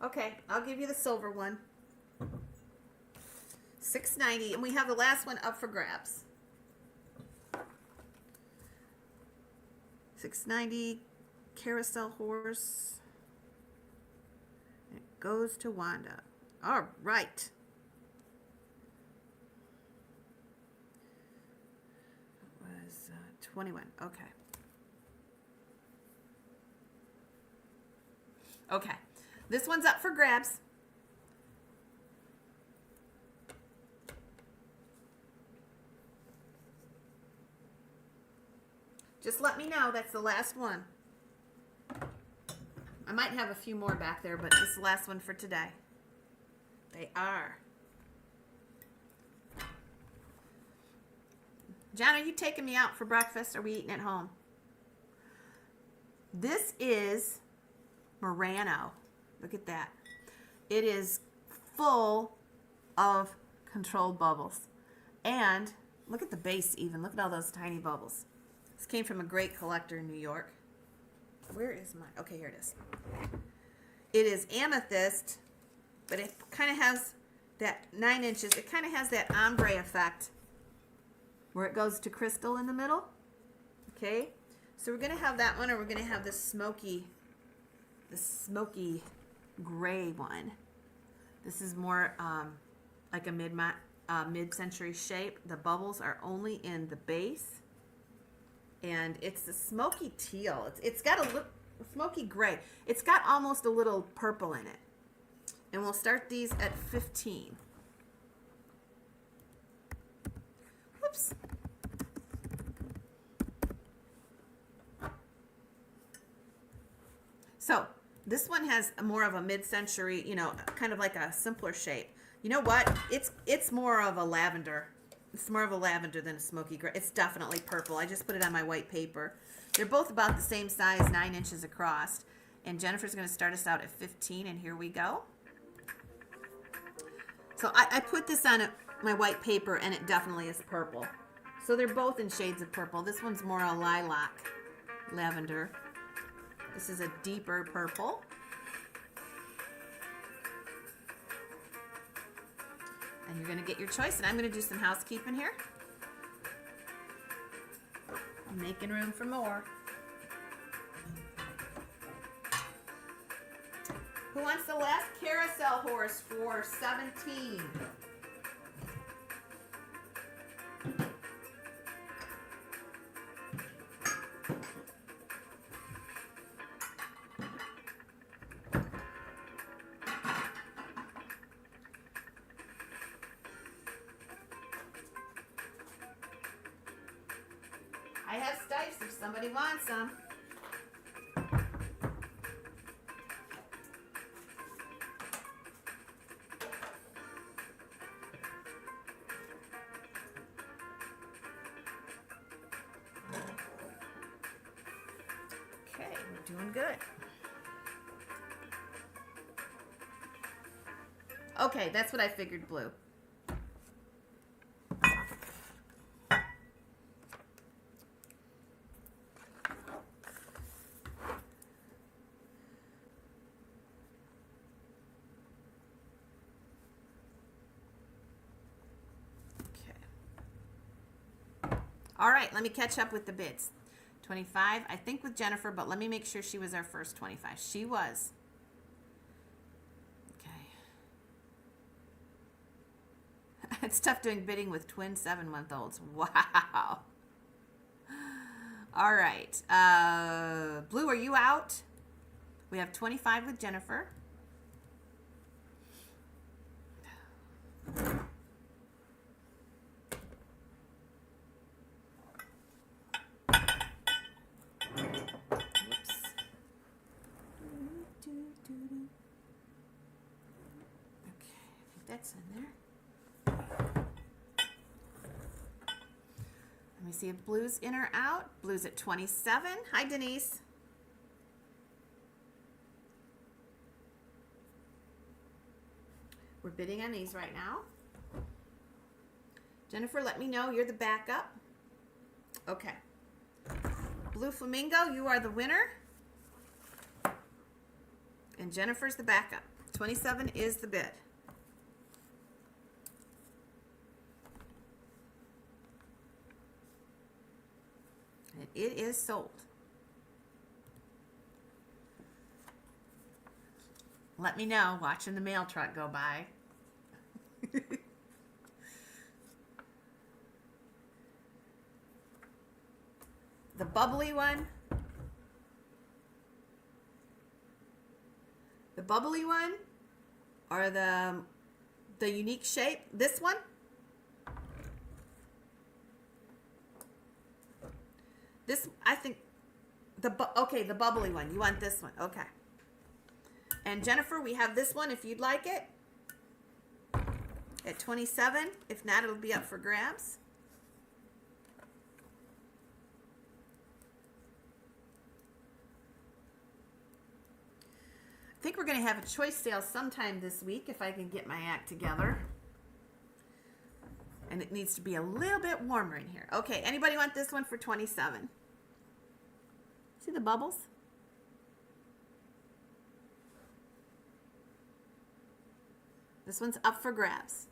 Okay, I'll give you the silver one. $6.90, and we have the last one up for grabs. $6.90 carousel horse. It goes to Wanda. All right. It was 21. Okay. Okay. This one's up for grabs. Just let me know. That's the last one. I might have a few more back there, but this is the last one for today. They are. John, are you taking me out for breakfast? Or are we eating at home? This is Merino. Look at that. It is full of controlled bubbles. And look at the base even. Look at all those tiny bubbles. This came from a great collector in New York. Where is my... Okay, here it is. It is amethyst, but it kind of has that 9 inches. It kind of has that ombre effect where it goes to crystal in the middle. Okay? So we're going to have that one, or we're going to have this smoky gray one. This is more like a mid-century shape. The bubbles are only in the base, and it's the smoky teal. It's got a smoky gray. It's got almost a little purple in it. And we'll start these at 15. Whoops. So this one has more of a mid-century, kind of like a simpler shape. You know what? It's more of a lavender. It's more of a lavender than a smoky gray. It's definitely purple. I just put it on my white paper. They're both about the same size, 9 inches across. And Jennifer's going to start us out at 15, and here we go. So I put this on my white paper, and it definitely is purple. So they're both in shades of purple. This one's more a lilac lavender. This is a deeper purple. And you're going to get your choice, and I'm going to do some housekeeping here. Making room for more. Who wants the last carousel horse for 17? I have stipes if somebody wants them. Okay, we're doing good. Okay, that's what I figured, blue. All right, let me catch up with the bids. 25, I think with Jennifer, but let me make sure she was our first 25. She was. Okay. It's tough doing bidding with twin 7-month-olds. Wow. All right. Blue, are you out? We have 25 with Jennifer. That's in there. Let me see if blue's in or out. Blue's at 27. Hi, Denise. We're bidding on these right now. Jennifer, let me know. You're the backup. Okay. Blue Flamingo, you are the winner. And Jennifer's the backup. 27 is the bid. And it is sold. Let me know watching the mail truck go by. The bubbly one. The bubbly one or the unique shape. This one. This, I think, okay, the bubbly one. You want this one. Okay. And Jennifer, we have this one if you'd like it. At 27. If not, it'll be up for grabs. I think we're going to have a choice sale sometime this week if I can get my act together. And it needs to be a little bit warmer in here. Okay, anybody want this one for 27? See the bubbles? This one's up for grabs.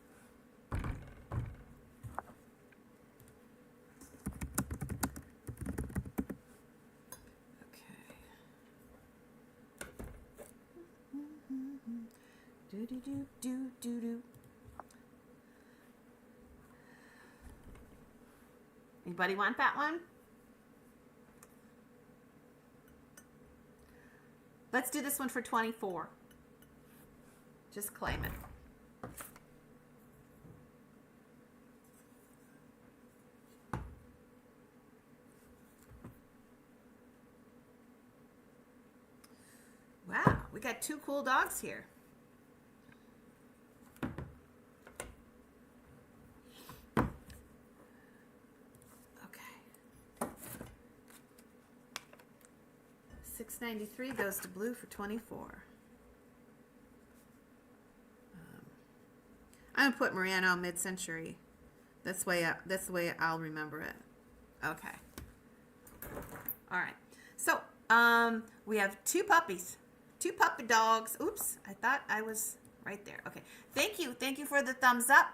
Do. Anybody want that one? Let's do this one for 24. Just claim it. Wow, we got two cool dogs here. $6.93 goes to blue for 24. I'm gonna put Morano mid-century That's the way I'll remember it. Okay. All right. So, we have two puppies, two puppy dogs. Oops, I thought I was right there. Okay. Thank you. Thank you for the thumbs up.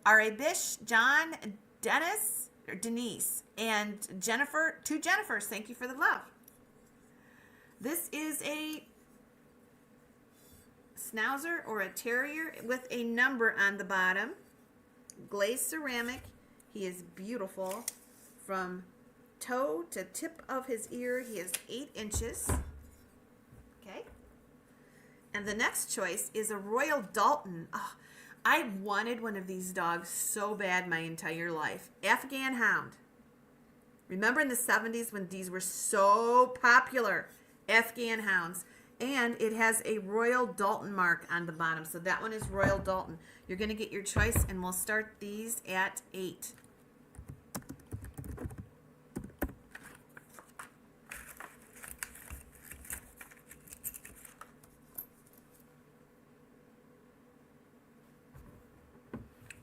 R.A. Bish, John, Denise, and Jennifer. Two Jennifers. Thank you for the love. This is a Schnauzer or a Terrier with a number on the bottom. Glazed ceramic. He is beautiful from toe to tip of his ear. He is 8 inches. Okay. And the next choice is a Royal Dalton. Oh, I wanted one of these dogs so bad my entire life. Afghan Hound. Remember in the 70s when these were so popular? Afghan Hounds. And it has a Royal Dalton mark on the bottom. So that one is Royal Dalton. You're going to get your choice, and we'll start these at $8.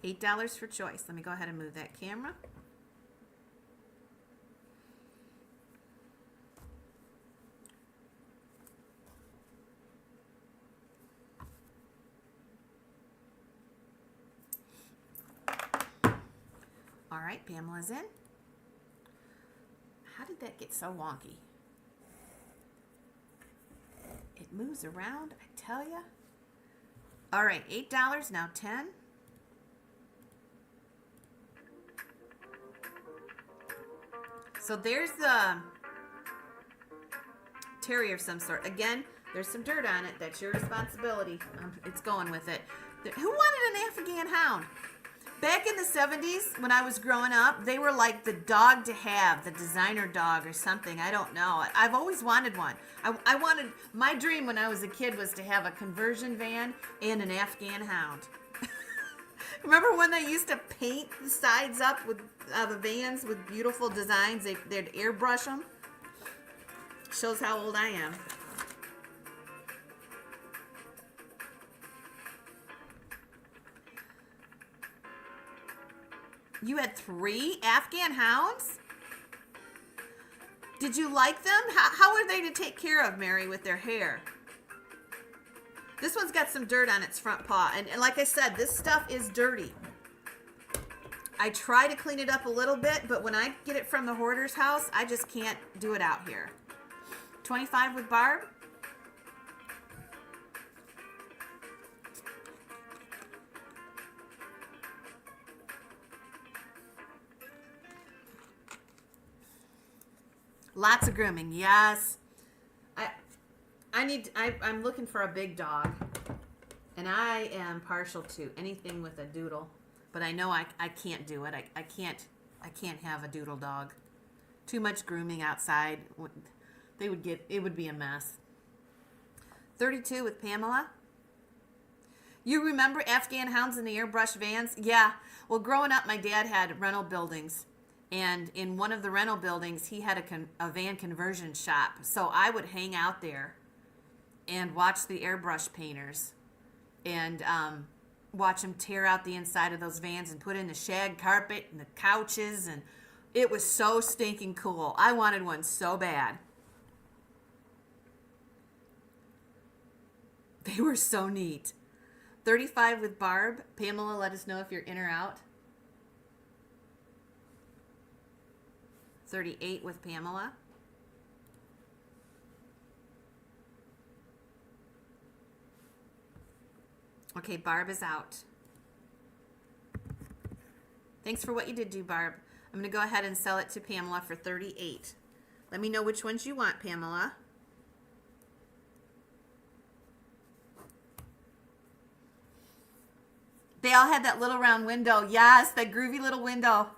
$8 for choice. Let me go ahead and move that camera. All right, Pamela's in. How did that get so wonky? It moves around, I tell ya. All right, $8, now 10. So there's the Terrier of some sort. Again, there's some dirt on it. That's your responsibility. It's going with it. Who wanted an Afghan Hound? Back in the 70s, when I was growing up, they were like the dog to have, the designer dog or something. I don't know. I've always wanted one. I wanted, my dream when I was a kid was to have a conversion van and an Afghan Hound. Remember when they used to paint the sides up with the vans with beautiful designs? They'd airbrush them. Shows how old I am. You had 3 Afghan Hounds? Did you like them? How are they to take care of, Mary, with their hair? This one's got some dirt on its front paw. And like I said, this stuff is dirty. I try to clean it up a little bit, but when I get it from the hoarder's house, I just can't do it out here. 25 with Barb. Lots of grooming, yes. I'm looking for a big dog, and I am partial to anything with a doodle, but I know I can't do it. I can't have a doodle dog. Too much grooming outside. It would be a mess. 32 with Pamela. You remember Afghan Hounds in the airbrush vans? Yeah. Well, growing up, my dad had rental buildings. And in one of the rental buildings, he had a van conversion shop. So I would hang out there and watch the airbrush painters and watch them tear out the inside of those vans and put in the shag carpet and the couches. And it was so stinking cool. I wanted one so bad. They were so neat. 35 with Barb. Pamela, let us know if you're in or out. 38 with Pamela. Okay, Barb is out. Thanks for what you did do, Barb. I'm going to go ahead and sell it to Pamela for 38. Let me know which ones you want, Pamela. They all had that little round window. Yes, that groovy little window.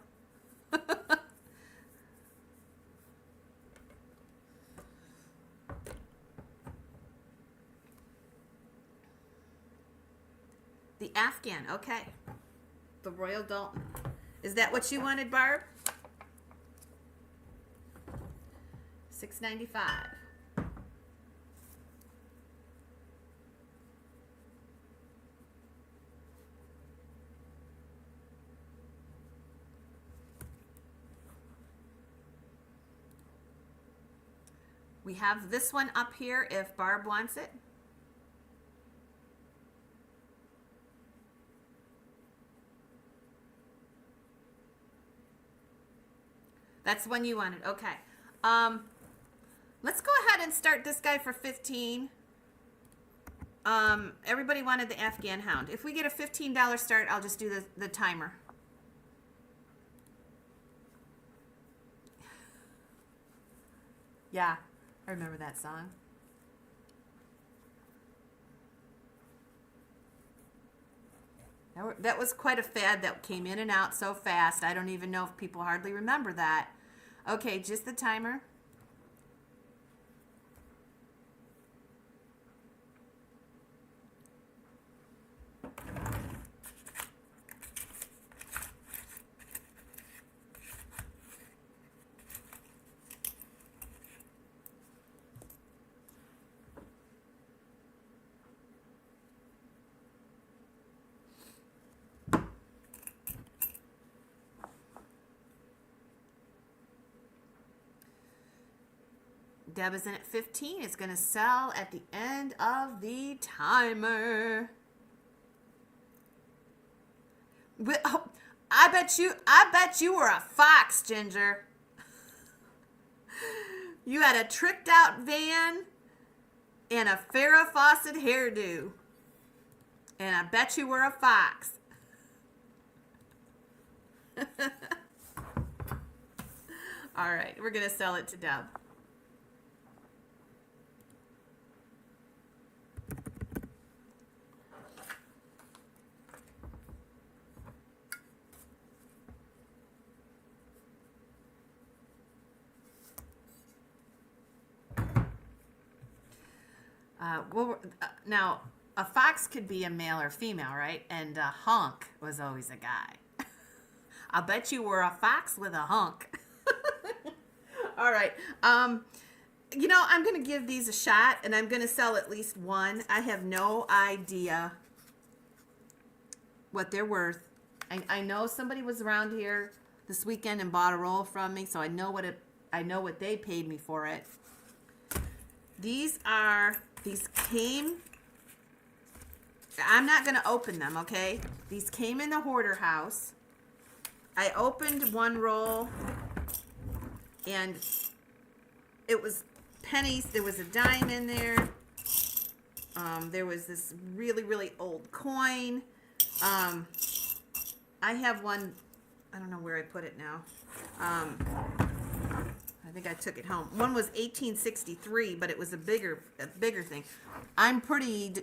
The Afghan, okay. The Royal Dalton. Is that what you wanted, Barb? $6.95. We have this one up here if Barb wants it. That's the one you wanted. Okay. Let's go ahead and start this guy for 15. Everybody wanted the Afghan Hound. If we get a $15 start, I'll just do the timer. Yeah, I remember that song. That was quite a fad that came in and out so fast. I don't even know if people hardly remember that. Okay, just the timer. Deb is in at 15. It's going to sell at the end of the timer. Oh, I bet you were a fox, Ginger. You had a tricked out van and a Farrah Fawcett hairdo. And I bet you were a fox. All right, we're going to sell it to Deb. Now, a fox could be a male or female, right? And a hunk was always a guy. I bet you were a fox with a hunk. All right. You know, I'm going to give these a shot, and I'm going to sell at least one. I have no idea what they're worth. I know somebody was around here this weekend and bought a roll from me, so I know what they paid me for it. These came, I'm not going to open them, okay? These came in the hoarder house. I opened one roll, and it was pennies. There was a dime in there. There was this really, really old coin. I have one, I don't know where I put it now. I think I took it home. One was 1863, but it was a bigger thing. I'm pretty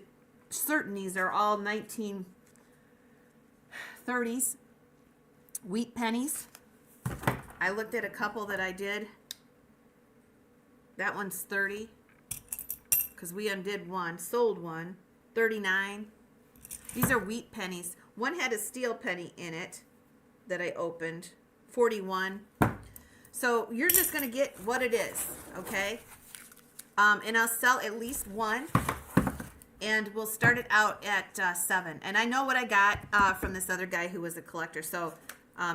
certain these are all 1930s wheat pennies. I looked at a couple that I did. That one's 30 because we undid one, sold one, 39. These are wheat pennies. One had a steel penny in it that I opened, 41. So you're just going to get what it is, okay? And I'll sell at least one, and we'll start it out at 7. And I know what I got from this other guy who was a collector. So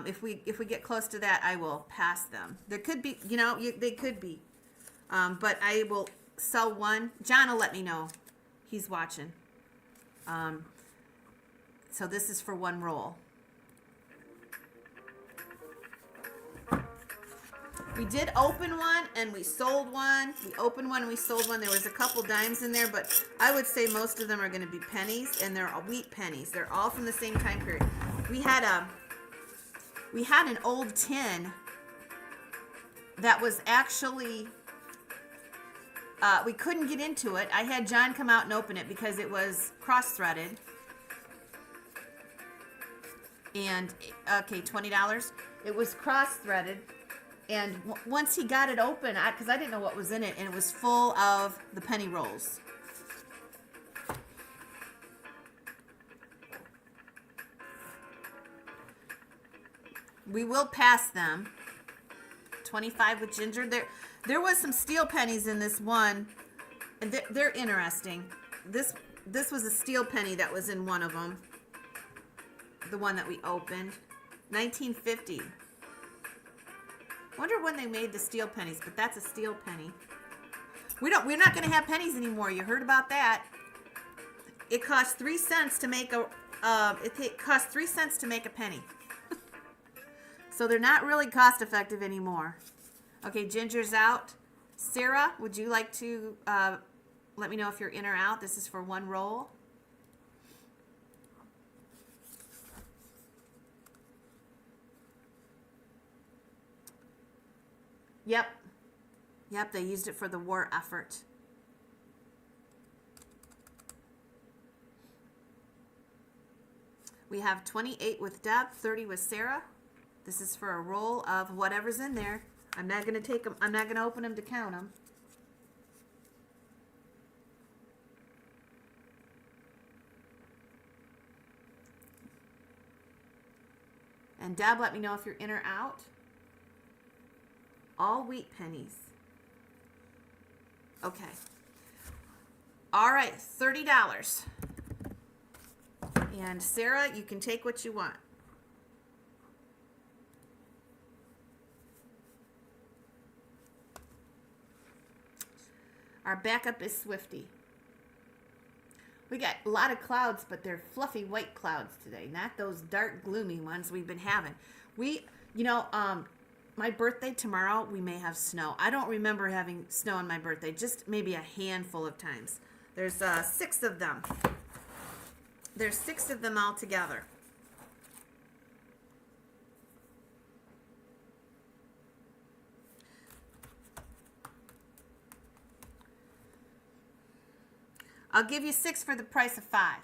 if we get close to that, I will pass them. There could be, you know, they could be, but I will sell one. John will let me know. He's watching. So this is for one roll. We did open one and we sold one. We opened one and we sold one. There was a couple dimes in there, but I would say most of them are going to be pennies, and they're wheat pennies. They're all from the same time period. We had an old tin that was actually we couldn't get into it. I had John come out and open it because it was cross-threaded. And okay, $20. It was cross-threaded. And once he got it open, because I didn't know what was in it, and it was full of the penny rolls. We will pass them. 25 with ginger. There was some steel pennies in this one, and they're interesting. This was a steel penny that was in one of them. The one that we opened. 1950. Wonder when they made the steel pennies, but that's a steel penny. We're not going to have pennies anymore. You heard about that? It costs 3 cents to make a it costs 3 cents to make a penny. So they're not really cost effective anymore. Okay, Ginger's out. Sarah, would you like to let me know if you're in or out? This is for 1 roll. Yep. Yep, they used it for the war effort. We have 28 with Deb, 30 with Sarah. This is for a roll of whatever's in there. I'm not going to take them. I'm not going to open them to count them. And Deb, let me know if you're in or out. All wheat pennies. Okay. All right, $30. And Sarah, you can take what you want. Our backup is Swifty. We got a lot of clouds, but they're fluffy white clouds today, not those dark, gloomy ones we've been having. My birthday tomorrow, we may have snow. I don't remember having snow on my birthday, just maybe a handful of times. There's 6 of them. There's 6 of them all together. I'll give you 6 for the price of 5.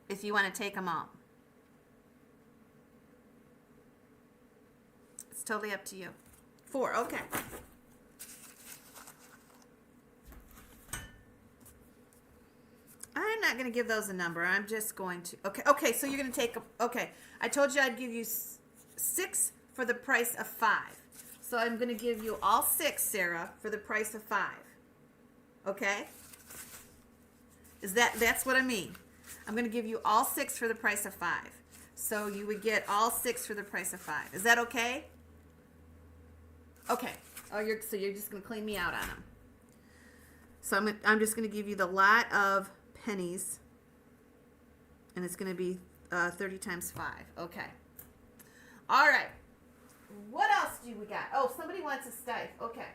If you want to take them all. It's totally up to you. 4, okay. I'm not going to give those a number. I'm just going to... Okay, so you're going to take... Okay, I told you I'd give you 6 for the price of 5. So I'm going to give you all 6, Sarah, for the price of 5. Okay? That's what I mean. I'm going to give you all 6 for the price of 5. So you would get all 6 for the price of 5. Is that okay? Okay. So you're just going to clean me out on them. So I'm just going to give you the lot of pennies, and it's going to be 30 times 5. Okay. All right. What else do we got? Oh, somebody wants a stife. Okay.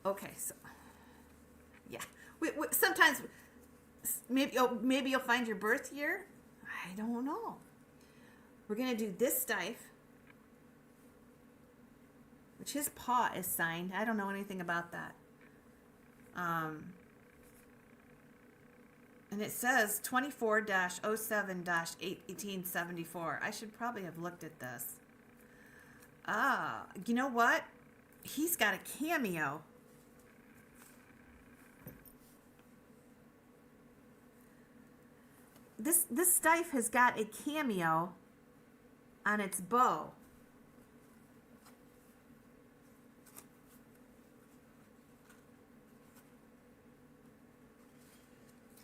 Okay, so yeah, we sometimes maybe you'll find your birth year. I don't know. We're gonna do this stife, which his paw is signed. I don't know anything about that. And it says 24-07-1874. I should probably have looked at this. You know what? He's got a cameo. This stife has got a cameo on its bow.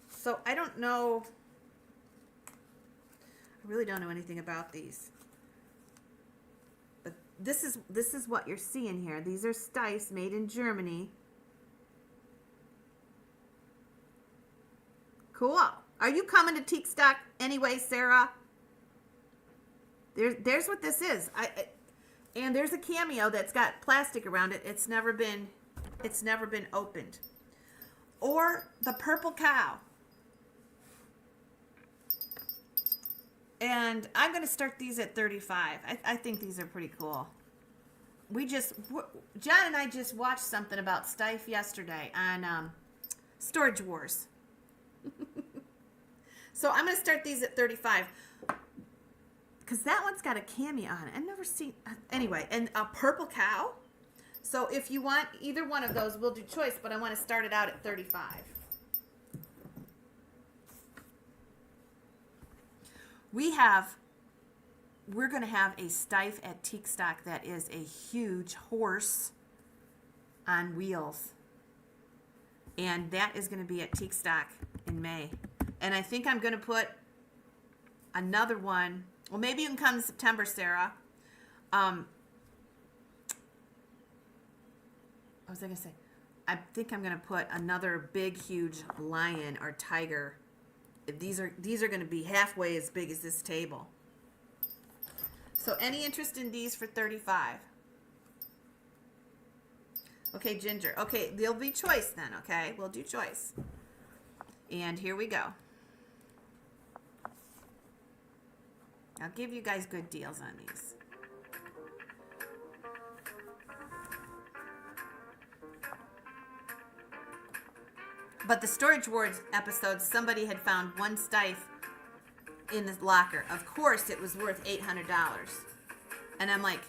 So I don't know. I really don't know anything about these. But this is what you're seeing here. These are stice made in Germany. Cool. Are you coming to Teak Stock anyway, Sarah? There's what this is. And there's a cameo that's got plastic around it. It's never been opened. Or the purple cow. And I'm going to start these at 35. I think these are pretty cool. John and I just watched something about stife yesterday on Storage Wars. So I'm going to start these at 35. Because that one's got a cameo on it. I've never seen... Anyway, and a purple cow. So if you want either one of those, we'll do choice. But I want to start it out at 35. We're going to have a stife at Teak Stock that is a huge horse on wheels. And that is going to be at Teak Stock in May. And I think I'm going to put another one. Well, maybe you can come in September, Sarah. What was I going to say? I think I'm going to put another big, huge lion or tiger. These are going to be halfway as big as this table. So any interest in these for $35? Okay, Ginger. Okay, there'll be choice then, okay? We'll do choice. And here we go. I'll give you guys good deals on these. But the Storage Wars episode, somebody had found one stife in the locker. Of course, it was worth $800. And I'm like,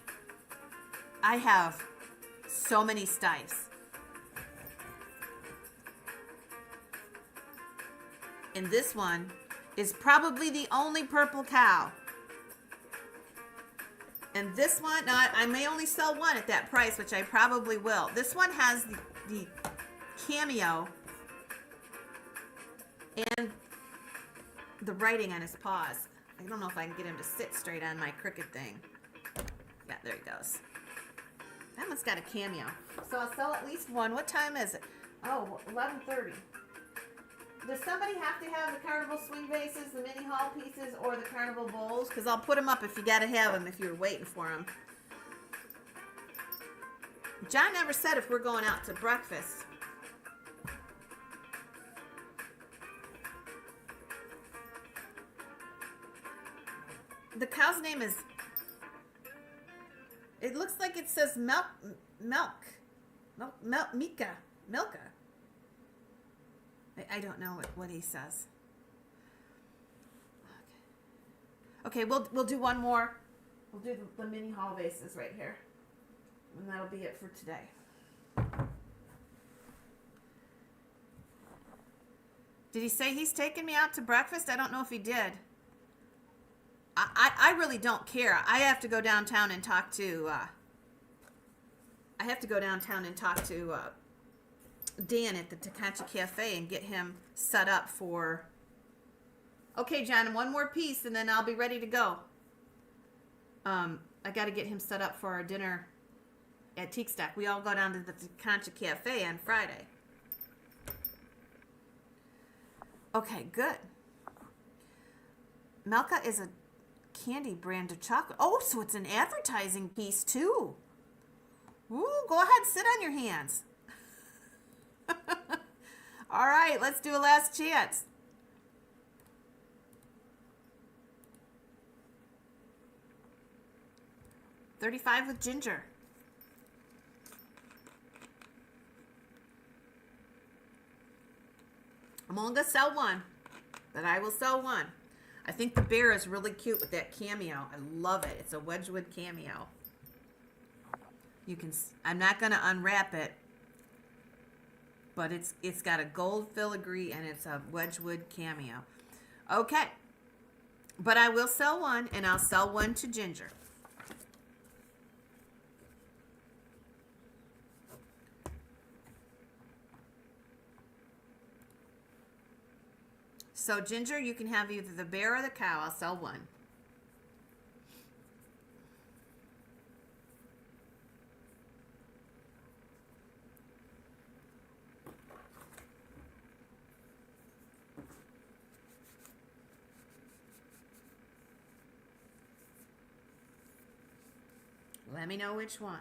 I have so many stifes. And this one is probably the only purple cow. And this one, now I may only sell one at that price, which I probably will. This one has the cameo and the writing on his paws. I don't know if I can get him to sit straight on my crooked thing. Yeah, there he goes. That one's got a cameo. So I'll sell at least one. What time is it? Oh, 11:30. Does somebody have to have the carnival swing vases, the mini hall pieces, or the carnival bowls? Because I'll put them up if you got to have them, if you're waiting for them. John never said if we're going out to breakfast. The cow's name is, it looks like it says Milka. I don't know what he says. Okay, we'll do one more. We'll do the mini hall vases right here. And that'll be it for today. Did he say he's taking me out to breakfast? I don't know if he did. I really don't care. I have to go downtown and talk to Dan at the Tecancha Cafe and get him set up for. Okay, John, one more piece and then I'll be ready to go. I got to get him set up for our dinner at Teak Stock. We all go down to the Tecancha Cafe on Friday. Okay, good. Milka is a candy brand of chocolate. Oh, so it's an advertising piece too. Ooh, go ahead, sit on your hands. All right, let's do a last chance. $35 with Ginger. I'm only gonna sell one, but I will sell one. I think the bear is really cute with that cameo. I love it. It's a Wedgwood cameo. You can. I'm not gonna unwrap it, but it's got a gold filigree and it's a Wedgwood cameo. Okay, but I will sell one, and I'll sell one to Ginger. So, Ginger, you can have either the bear or the cow. I'll sell one. Let me know which one.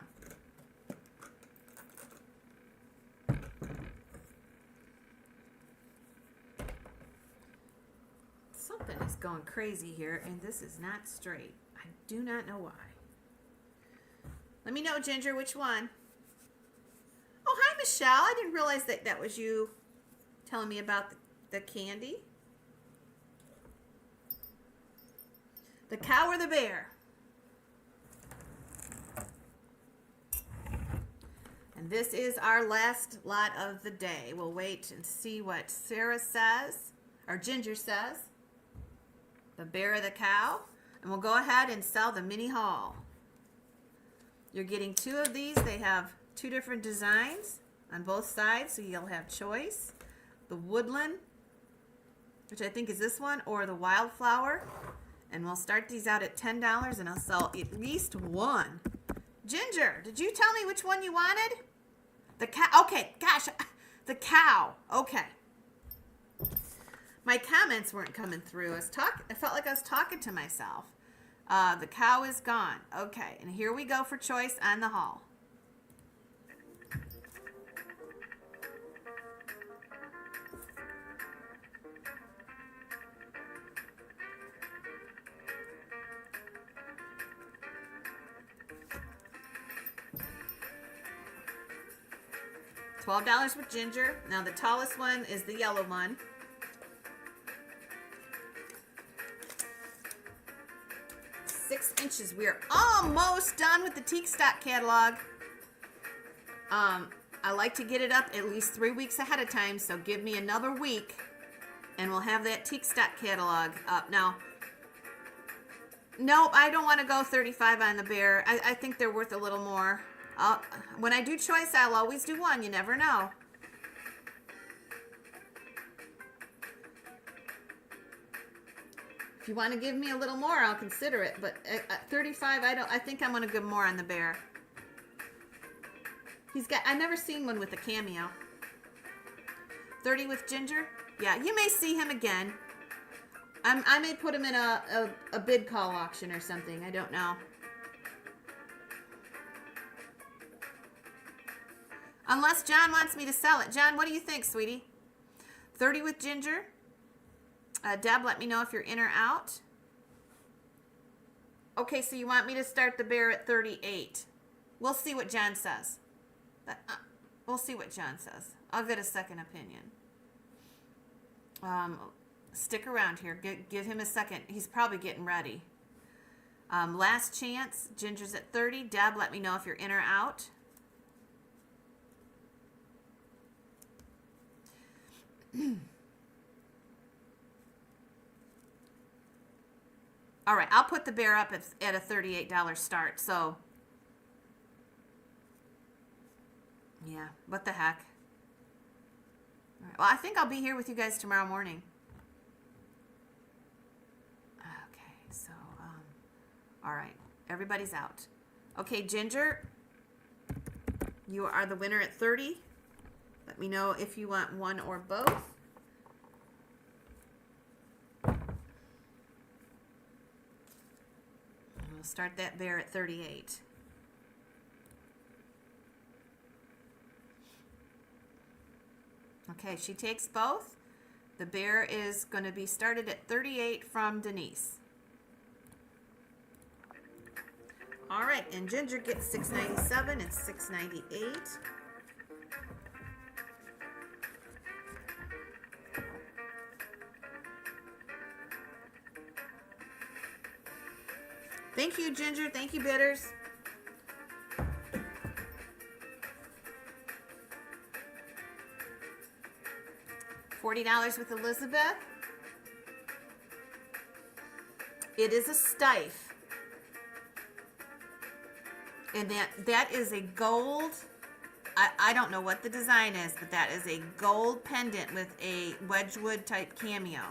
Something is going crazy here, and this is not straight. I do not know why. Let me know, Ginger, which one. Oh, hi, Michelle. I didn't realize that was you telling me about the candy. The cow or the bear? And this is our last lot of the day. We'll wait and see what Sarah says, or Ginger says. The bear or the cow. And we'll go ahead and sell the mini haul. You're getting two of these. They have two different designs. on both sides, so you'll have choice. The woodland, which I think is this one, or the wildflower. And we'll start these out at $10, and I'll sell at least one. Ginger, did you tell me which one you wanted? The cow. Okay, gosh, the cow. Okay. My comments weren't coming through. I felt like I was talking to myself. The cow is gone. Okay, and here we go for choice on the haul. $12 with ginger. Now the tallest one is the yellow one. $6. We are almost done with the teak stock catalog. I like to get it up at least 3 weeks ahead of time, so give me another week and we'll have that teak stock catalog up. Now, nope, I don't want to go 35 on the bear. I think they're worth a little more. When I do choice, I'll always do one. You never know. If you want to give me a little more, I'll consider it. But at 35, I think I'm going to give more on the bear. I've never seen one with a cameo. 30 with ginger. Yeah, you may see him again. I may put him in a bid call auction or something. I don't know. Unless John wants me to sell it. John, what do you think, sweetie? 30 with ginger. Deb, let me know if you're in or out. Okay, so you want me to start the bear at 38. We'll see what John says. We'll see what John says. I'll get a second opinion. Stick around here. Give him a second. He's probably getting ready. Last chance. Ginger's at 30. Deb, let me know if you're in or out. All right, I'll put the bear up at a $38 start. So, yeah, what the heck? All right, well, I think I'll be here with you guys tomorrow morning. Okay, so, all right, everybody's out. Okay, Ginger, you are the winner at 30. Let me know if you want one or both. We'll start that bear at 38. Okay, she takes both. The bear is going to be started at 38 from Denise. All right, and Ginger gets $6.97 and $6.98. Thank you, Ginger. Thank you, bidders. $40 with Elizabeth. It is a stife. And that is a gold, I don't know what the design is, but that is a gold pendant with a Wedgwood type cameo.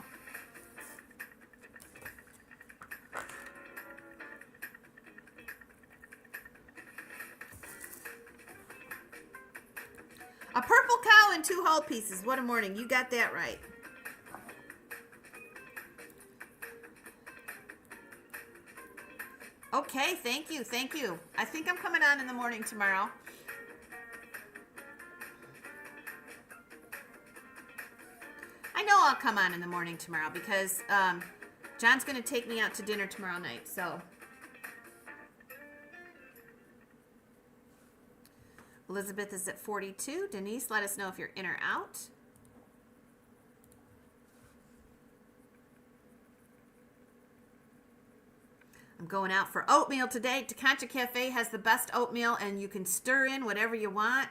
A purple cow and 2 whole pieces. What a morning. You got that right. Okay, thank you, thank you. I think I'm coming on in the morning tomorrow. I know I'll come on in the morning tomorrow because John's going to take me out to dinner tomorrow night, so. Elizabeth is at 42. Denise, let us know if you're in or out. I'm going out for oatmeal today. Takancha Cafe has the best oatmeal, and you can stir in whatever you want.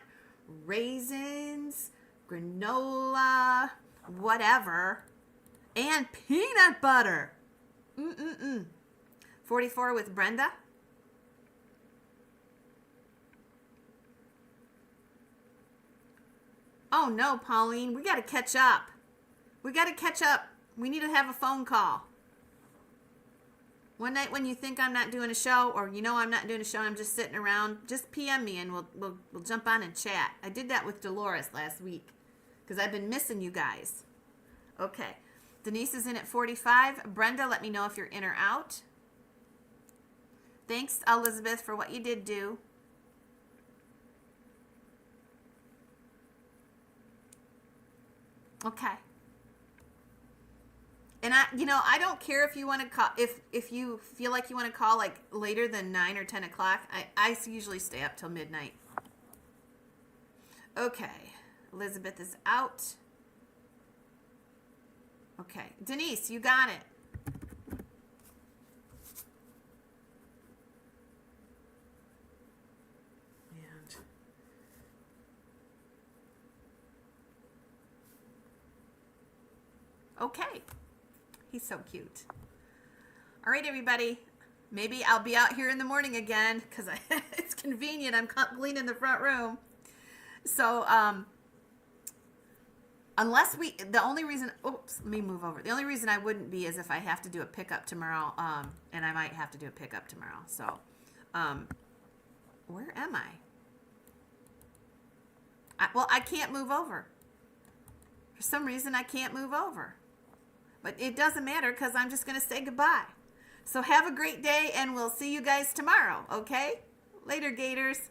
Raisins, granola, whatever. And peanut butter. 44 with Brenda. Oh no, Pauline, we got to catch up. We got to catch up. We need to have a phone call. One night when you think I'm not doing a show, or you know I'm not doing a show, I'm just sitting around, just PM me and we'll jump on and chat. I did that with Dolores last week because I've been missing you guys. Okay. Denise is in at 45. Brenda, let me know if you're in or out. Thanks, Elizabeth, for what you did do. Okay. And I don't care if you want to call, if you feel like you want to call like later than 9 or 10 o'clock. I usually stay up till midnight. Okay. Elizabeth is out. Okay. Denise, you got it. And okay. He's so cute. All right, everybody. Maybe I'll be out here in the morning again because it's convenient. I'm cleaning the front room. So, the only reason I wouldn't be is if I have to do a pickup tomorrow, and I might have to do a pickup tomorrow. So, where am I? I can't move over. For some reason, I can't move over. But it doesn't matter because I'm just going to say goodbye. So have a great day, and we'll see you guys tomorrow, okay? Later, Gators.